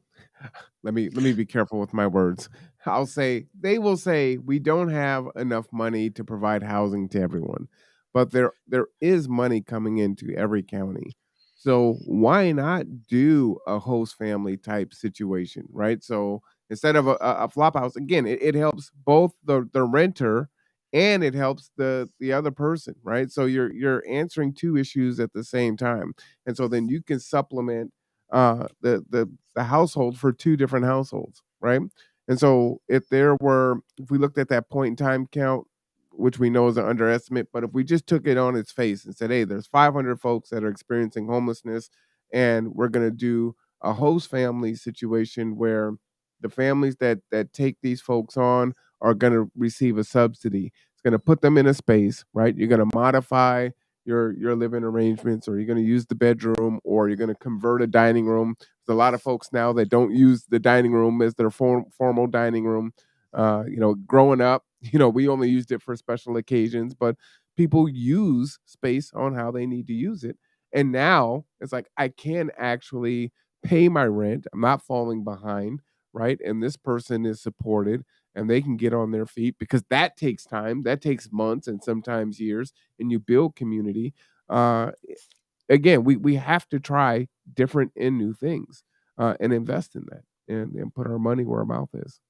let me be careful with my words. They will say we don't have enough money to provide housing to everyone, but there is money coming into every county. So why not do a host family type situation, right? So instead of a flop house, again, it helps both the renter and it helps the other person, right? So you're answering two issues at the same time, and so then you can supplement the household for two different households, right? And so if we looked at that point in time count, which we know is an underestimate, but if we just took it on its face and said, hey, there's 500 folks that are experiencing homelessness, and we're going to do a host family situation where the families that take these folks on are going to receive a subsidy. It's going to put them in a space, right? You're going to modify your living arrangements, or you're going to use the bedroom, or you're going to convert a dining room. There's a lot of folks now that don't use the dining room as their formal dining room. Growing up, we only used it for special occasions, but people use space on how they need to use it. And now it's like I can actually pay my rent. I'm not falling behind, right? And this person is supported and they can get on their feet, because that takes time. That takes months and sometimes years, and you build community. Again, we have to try different and new things, and invest in that, and put our money where our mouth is.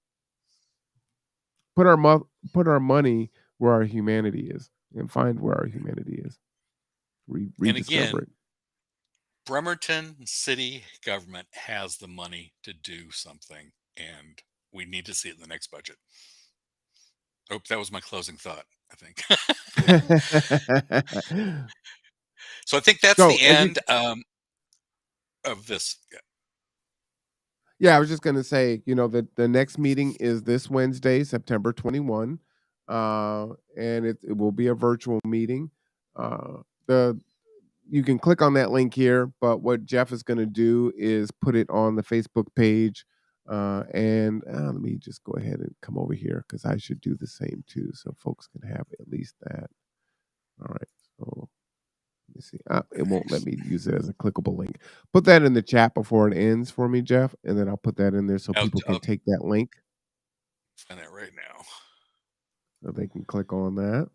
Put our money where our humanity is, and find where our humanity is. Rediscover it. Bremerton city government has the money to do something, and we need to see it in the next budget. Oh, that was my closing thought, I think. So I think that's So the as you, end of this. yeah, I was just gonna say, the next meeting is this Wednesday, September 21, and it will be a virtual meeting. The You can click on that link here, but what Jeff is gonna do is put it on the Facebook page, and let me just go ahead and come over here because I should do the same too, so folks can have at least that. All right, so let me see. It won't let me use it as a clickable link. Put that in the chat before it ends for me, Jeff, and then I'll put that in there so people can I'll take that link find that right now. so they can click on that.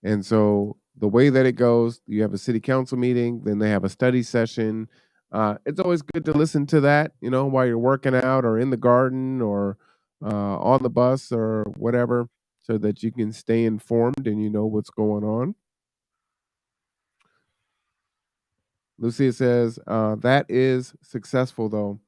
And so the way that it goes, you have a city council meeting, then they have a study session. It's always good to listen to that, while you're working out or in the garden or on the bus or whatever, so that you can stay informed and you know what's going on. Lucia says, that is successful though.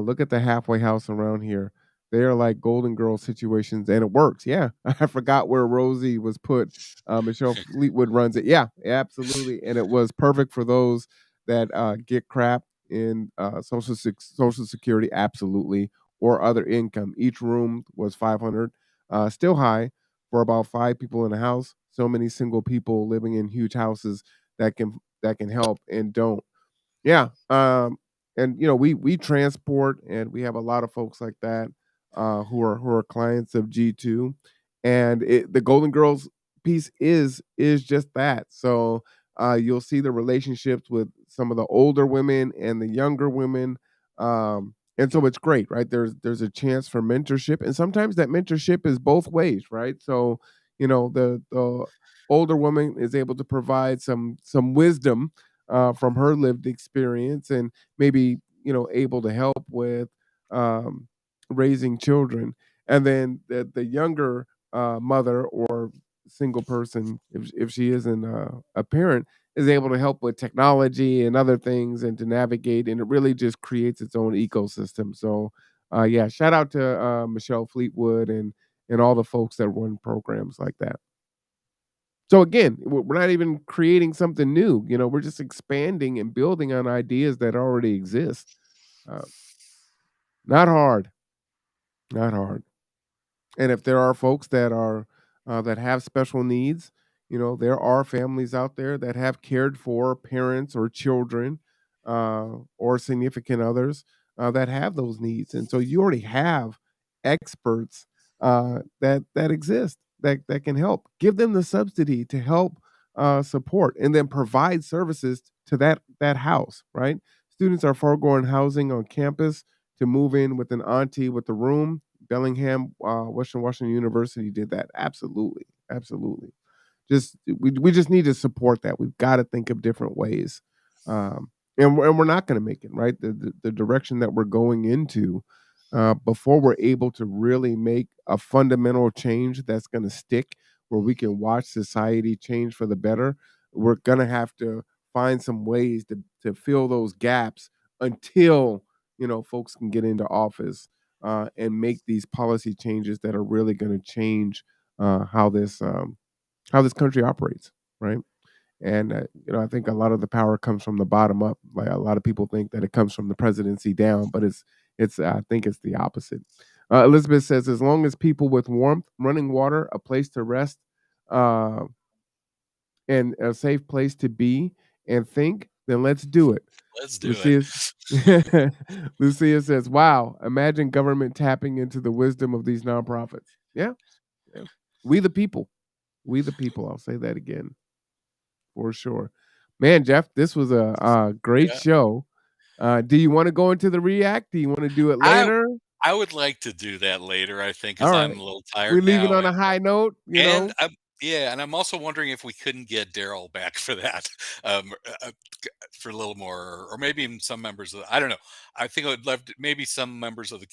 Look at the halfway house around here. They are like Golden Girl situations, and it works. Yeah. I forgot where Rosie was put. Michelle Fleetwood runs it. Yeah, absolutely. And it was perfect for those that get crap in Social Security, absolutely, or other income. Each room was 500, still high for about 5 people in a house. So many single people living in huge houses that can help and don't. Yeah. And we transport, and we have a lot of folks like that who are clients of G2, and the Golden Girls piece is just that. So you'll see the relationships with some of the older women and the younger women. And so it's great, right? There's a chance for mentorship, and sometimes that mentorship is both ways, right? So the older woman is able to provide some wisdom from her lived experience, and maybe able to help with um, raising children, and then the younger mother or single person, if she isn't a parent, is able to help with technology and other things and to navigate, and it really just creates its own ecosystem. So yeah, shout out to Michelle Fleetwood and all the folks that run programs like that. So again, we're not even creating something new. We're just expanding and building on ideas that already exist. Uh, Not hard, not hard. And if there are folks that have special needs, there are families out there that have cared for parents or children or significant others that have those needs, and so you already have experts that exist that can help. Give them the subsidy to help support, and then provide services to that house. Right? Students are foregoing housing on campus to move in with an auntie with a room. Bellingham, Western Washington University did that. Absolutely, absolutely. We just need to support that. We've got to think of different ways, and we're not going to make it right. The direction that we're going into, before we're able to really make a fundamental change that's going to stick, where we can watch society change for the better, we're going to have to find some ways to fill those gaps until folks can get into office and make these policy changes that are really going to change how this country operates, right? And I think a lot of the power comes from the bottom up. Like a lot of people think that it comes from the presidency down, but it's I think it's the opposite. Elizabeth says, as long as people with warmth, running water, a place to rest, uh, and a safe place to be and think, then let's do it. Let's do Lucia, it. Lucia says, wow, imagine government tapping into the wisdom of these nonprofits. Yeah. Yeah. We the people. We the people. I'll say that again for sure. Man, Jeff, this was a great Yeah. show. Do you want to go into the react? Do you want to do it later? I would like to do that later, I think, All because right. I'm a little We're tired leaving now. on a high note, And I'm also wondering if we couldn't get Daryl back for that, for a little more, or maybe even some members of I don't know. I think I would love to, maybe some members of the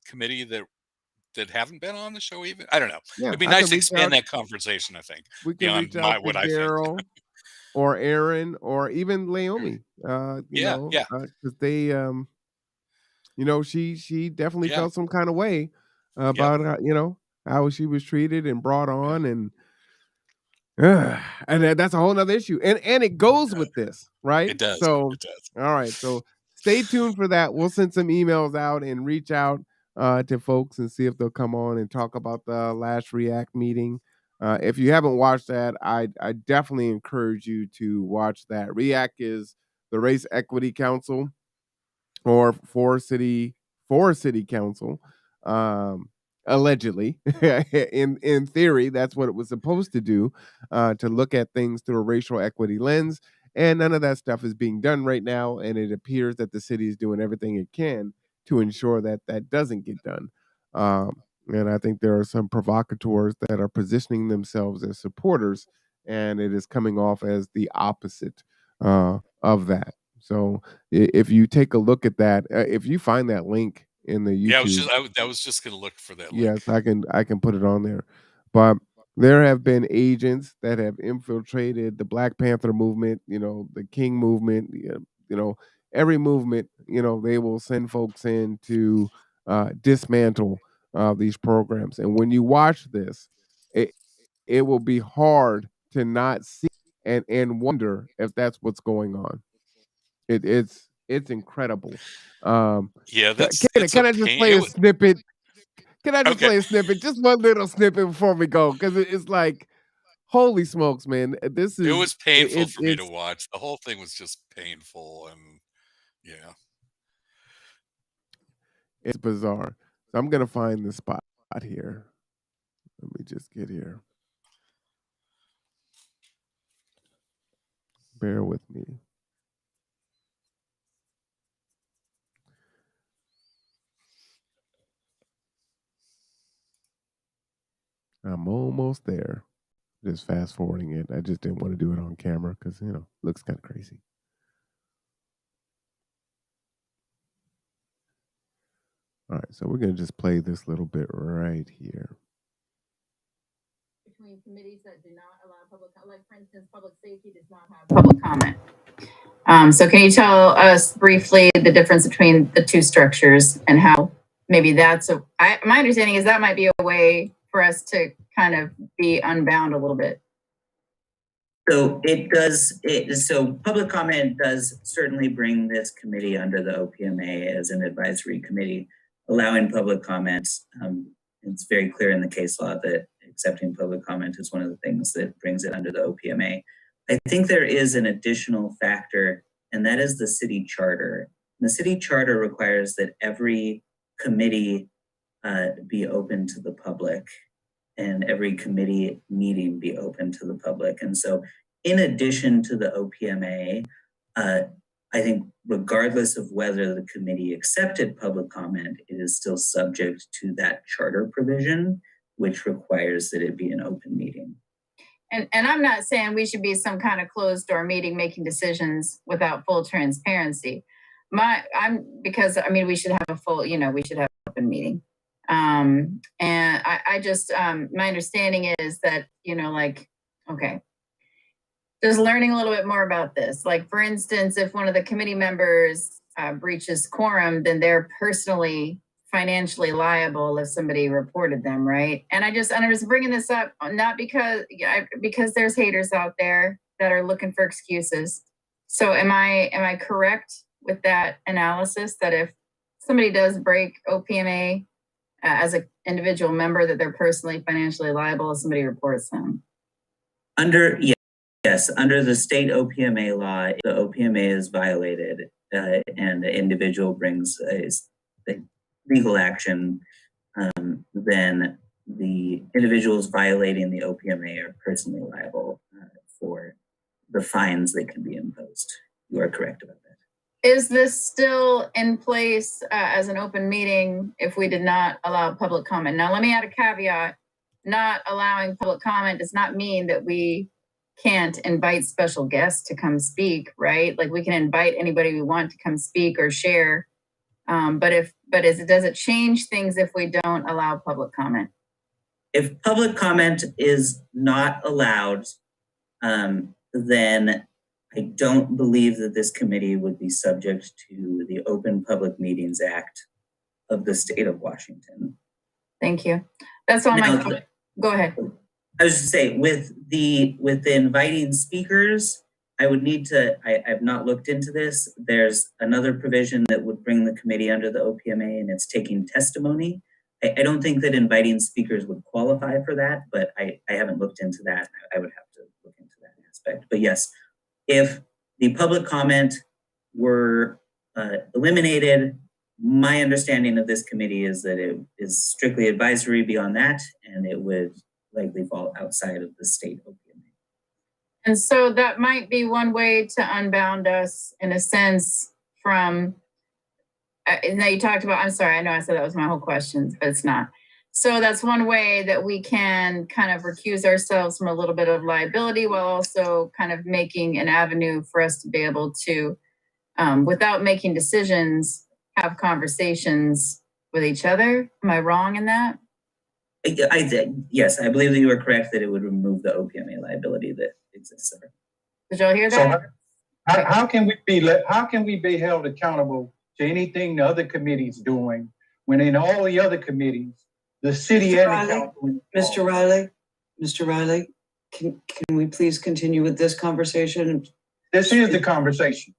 committee that haven't been on the show even. I don't know. Yeah, It'd be I nice can to reach out. expand that conversation, I think, We can beyond reach out to what I think. Daryl. or Aaron or even Laomi. Because they, she definitely Yeah. felt some kind of way about how she was treated and brought on, and that's a whole nother issue, and it goes with this, right? It does. So, It does. all right, so stay tuned for that. We'll send some emails out and reach out to folks and see if they'll come on and talk about the last React meeting. If you haven't watched that, I definitely encourage you to watch that. React is the Race Equity Council, or for city council, allegedly. In theory, that's what it was supposed to do, to look at things through a racial equity lens, and none of that stuff is being done right now, and it appears that the city is doing everything it can to ensure that that doesn't get done. And I think there are some provocateurs that are positioning themselves as supporters, and it is coming off as the opposite of that. So if you take a look at that, if you find that link in the YouTube, I was just going to look for that yes, link. I can put it on there. But there have been agents that have infiltrated the Black Panther movement, the King movement, every movement. They will send folks in to dismantle these programs. And when you watch this, it will be hard to not see and wonder if that's what's going on. It's incredible. Yeah, Can it's a I just pain. play a snippet? Can I just Okay. play a snippet? Just one little snippet before we go, because it's like, holy smokes, man! This It is was painful for me to it's watch. The whole thing was just painful, and yeah. it's bizarre. So I'm gonna find the spot here. Let me just get here. Bear with me. I'm almost there. Just fast forwarding it. I just didn't want to do it on camera because looks kind of crazy. All right, so we're gonna just play this little bit right here. Between committees that do not allow public, like for instance, public safety does not have public comment. So can you tell us briefly the difference between the two structures and how maybe that's my understanding is that might be a way for us to kind of be unbound a little bit. So it does. So public comment does certainly bring this committee under the OPMA as an advisory committee, allowing public comments. It's very clear in the case law that accepting public comment is one of the things that brings it under the OPMA. I think there is an additional factor, and that is the city charter. The city charter requires that every committee be open to the public, and every committee meeting be open to the public. And so in addition to the OPMA, I think regardless of whether the committee accepted public comment, it is still subject to that charter provision, which requires that it be an open meeting. And I'm not saying we should be some kind of closed door meeting making decisions without full transparency. Because we should have a full, we should have an open meeting. And I just, my understanding is that, okay, just learning a little bit more about this. Like, for instance, if one of the committee members breaches quorum, then they're personally financially liable if somebody reported them, right? And I was bringing this up not because there's haters out there that are looking for excuses. So am I correct with that analysis that if somebody does break OPMA as an individual member, that they're personally financially liable if somebody reports them? Yes, under the state OPMA law, the OPMA is violated and the individual brings a legal action, then the individuals violating the OPMA are personally liable for the fines that can be imposed. You are correct about that. Is this still in place as an open meeting if we did not allow public comment? Now, let me add a caveat. Not allowing public comment does not mean that we can't invite special guests to come speak, right? Like, we can invite anybody we want to come speak or share. Does it change things if we don't allow public comment? If public comment is not allowed, then I don't believe that this committee would be subject to the Open Public Meetings Act of the state of Washington. Thank you. That's all my. Go ahead. I was just saying, with the inviting speakers, I would need to. I've not looked into this. There's another provision that would bring the committee under the OPMA, and it's taking testimony. I don't think that inviting speakers would qualify for that, but I haven't looked into that. I would have to look into that aspect. But yes, if the public comment were eliminated, my understanding of this committee is that it is strictly advisory beyond that, and it would likely fall outside of the state OPMA. And so that might be one way to unbound us in a sense from, now you talked about, I'm sorry, I know I said that was my whole question, but it's not. So that's one way that we can kind of recuse ourselves from a little bit of liability while also kind of making an avenue for us to be able to, without making decisions, have conversations with each other. Am I wrong in that? I did. Yes, I believe that you are correct that it would remove the OPMA liability that exists there. Did y'all hear that? So how can we be held accountable to anything the other committee's doing when in all the other committees, the city Mr. and Riley, the council? Mr. Riley, can we please continue with this conversation? This is the conversation.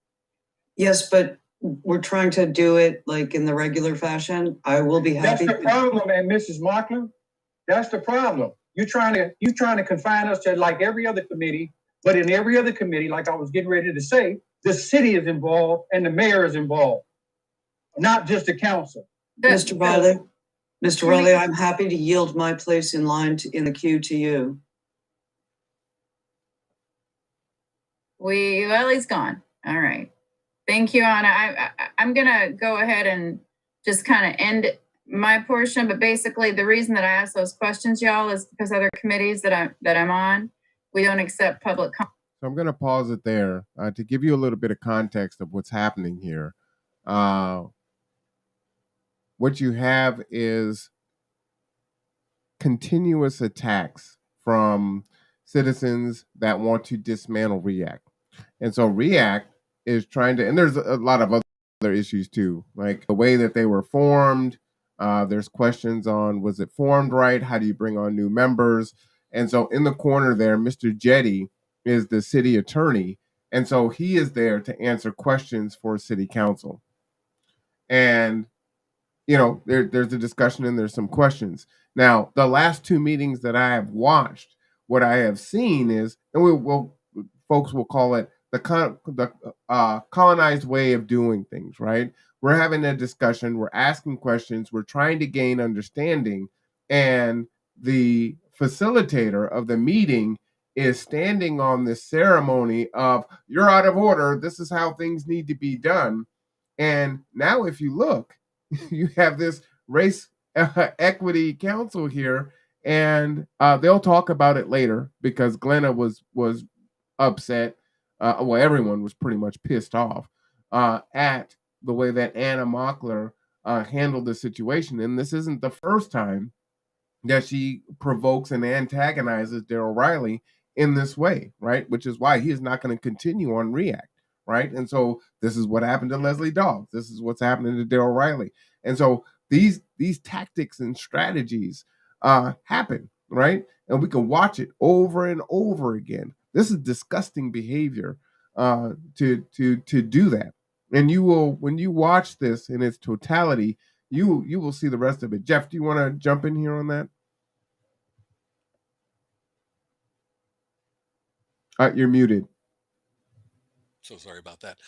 Yes, but we're trying to do it like in the regular fashion. I will be happy. That's the problem, and Mrs. Mockler. That's the problem. You're trying to confine us to like every other committee, but in every other committee, like I was getting ready to say, the city is involved and the mayor is involved, not just the council. Mr. Riley, I'm happy to yield my place in line in the queue to you. Well, he's gone. All right. Thank you, Anna. I'm gonna go ahead and just kind of end my portion, but basically the reason that I ask those questions, y'all, is because other committees that I'm on, we don't accept public comment. So I'm going to pause it there to give you a little bit of context of what's happening here. What you have is continuous attacks from citizens that want to dismantle REACT. And so REACT is trying to, and there's a lot of other issues too, like the way that they were formed. There's questions on, was it formed right? How do you bring on new members? And so in the corner there, Mr. Jetty is the city attorney. And so he is there to answer questions for city council. And, you know, there's a discussion and there's some questions. Now, the last two meetings that I have watched, what I have seen is, and folks will call it the colonized way of doing things, right? We're having a discussion, we're asking questions, we're trying to gain understanding, and the facilitator of the meeting is standing on this ceremony of, you're out of order, this is how things need to be done. And now if you look, you have this race equity council here, and they'll talk about it later because Glenna was upset. Well, everyone was pretty much pissed off at the way that Anna Mockler handled the situation. And this isn't the first time that she provokes and antagonizes Darrell Riley in this way, right? Which is why he is not going to continue on REACT, right? And so this is what happened to Leslie Dawes. This is what's happening to Darrell Riley. And so these tactics and strategies happen, right? And we can watch it over and over again. This is disgusting behavior to do that. And you will, when you watch this in its totality, you will see the rest of it. Jeff, do you want to jump in here on that? You're muted. So sorry about that.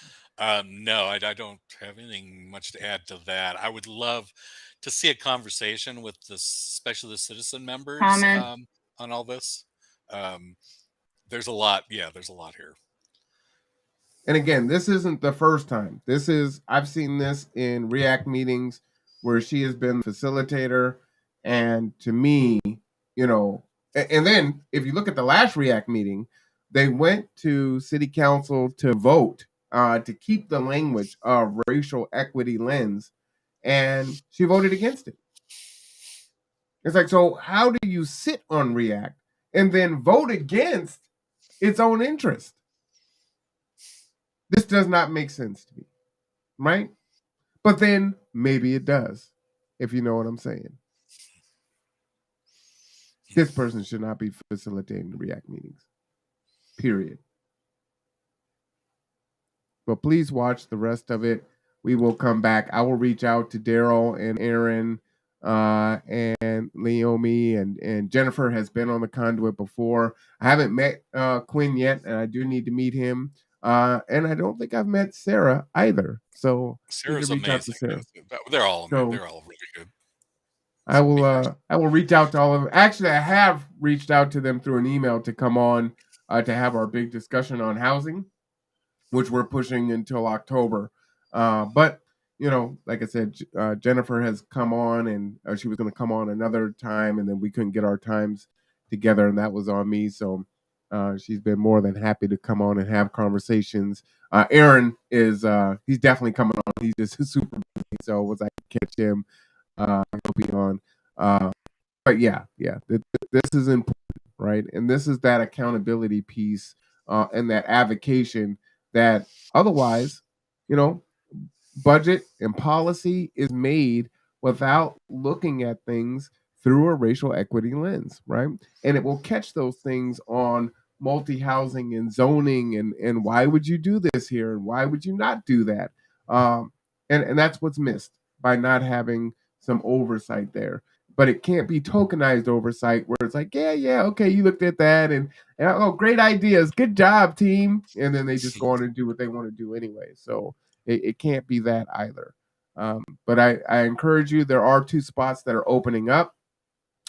No, I don't have anything much to add to that. I would love to see a conversation with especially the citizen members on all this. There's a lot. Yeah, there's a lot here. And again, this isn't the first time. I've seen this in REACT meetings where she has been facilitator. And to me, you know, and then if you look at the last REACT meeting, they went to city council to vote to keep the language of racial equity lens, and she voted against it. It's like, so how do you sit on REACT and then vote against its own interest. This does not make sense to me, right? But then maybe it does, if you know what I'm saying. This person should not be facilitating the React meetings, period. But please watch the rest of it. We will come back. I will reach out to Daryl and Aaron and Leomi, and Jennifer has been on the conduit before. I haven't met Quinn yet, and I do need to meet him. And I don't think I've met Sarah either. So Sarah's need to reach out to amazing. Sarah. They're all So- really good. I will reach out to all of them. Actually, I have reached out to them through an email to come on to have our big discussion on housing, which we're pushing until October. But, you know, like I said, Jennifer has come on, and she was going to come on another time, and then we couldn't get our times together, and that was on me. So she's been more than happy to come on and have conversations. Aaron is he's definitely coming on. He's just super busy, so was I catch him, he'll be on. But yeah, this is important, right? And this is that accountability piece and that advocation that otherwise, you know, budget and policy is made without looking at things through a racial equity lens, right? And it will catch those things on multi-housing and zoning and why would you do this here and why would you not do that? And that's what's missed by not having some oversight there. But it can't be tokenized oversight where it's like, yeah, okay, you looked at that and oh, great ideas, good job, team. And then they just go on and do what they want to do anyway. So it can't be that either. But I encourage you, there are 2 spots that are opening up.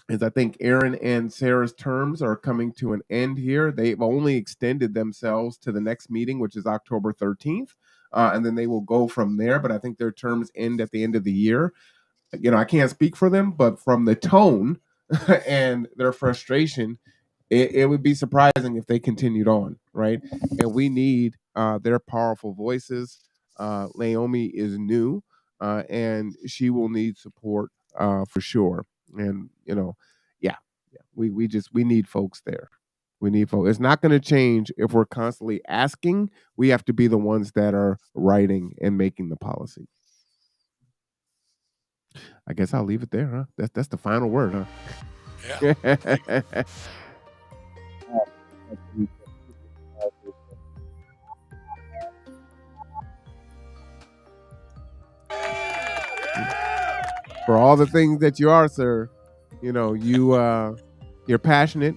Is I think Aaron and Sarah's terms are coming to an end here. They've only extended themselves to the next meeting, which is October 13th. And then they will go from there. But I think their terms end at the end of the year. You know, I can't speak for them, but from the tone and their frustration, it would be surprising if they continued on, right? And we need their powerful voices. Naomi is new, and she will need support for sure. And you know, yeah, we need folks there. We need folks. It's not going to change if we're constantly asking. We have to be the ones that are writing and making the policy. I guess I'll leave it there, huh? That's the final word, huh? Yeah. For all the things that you are, sir, you know, you're passionate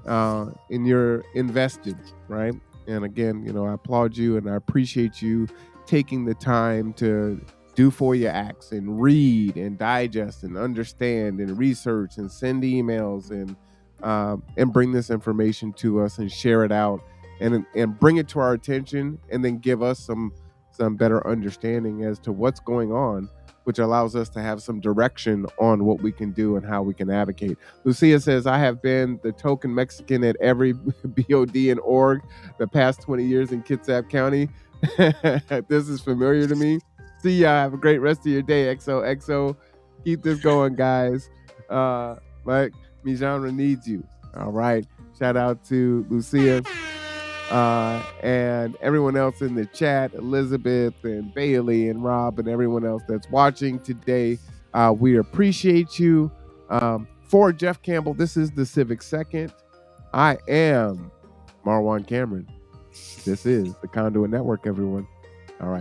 and you're invested, right? And again, you know, I applaud you and I appreciate you taking the time to do FOIA acts and read and digest and understand and research and send emails and bring this information to us and share it out and bring it to our attention and then give us some better understanding as to what's going on, which allows us to have some direction on what we can do and how we can advocate. Lucia says, I have been the token Mexican at every BOD and org the past 20 years in Kitsap County. This is familiar to me. See ya. Have a great rest of your day, XOXO. Keep this going, guys. Mike, mi genre needs you. All right. Shout out to Lucia and everyone else in the chat, Elizabeth and Bailey and Rob and everyone else that's watching today. We appreciate you. For Jeff Campbell, this is the Civic Second. I am Marwan Cameron. This is the Conduit Network, everyone. All right.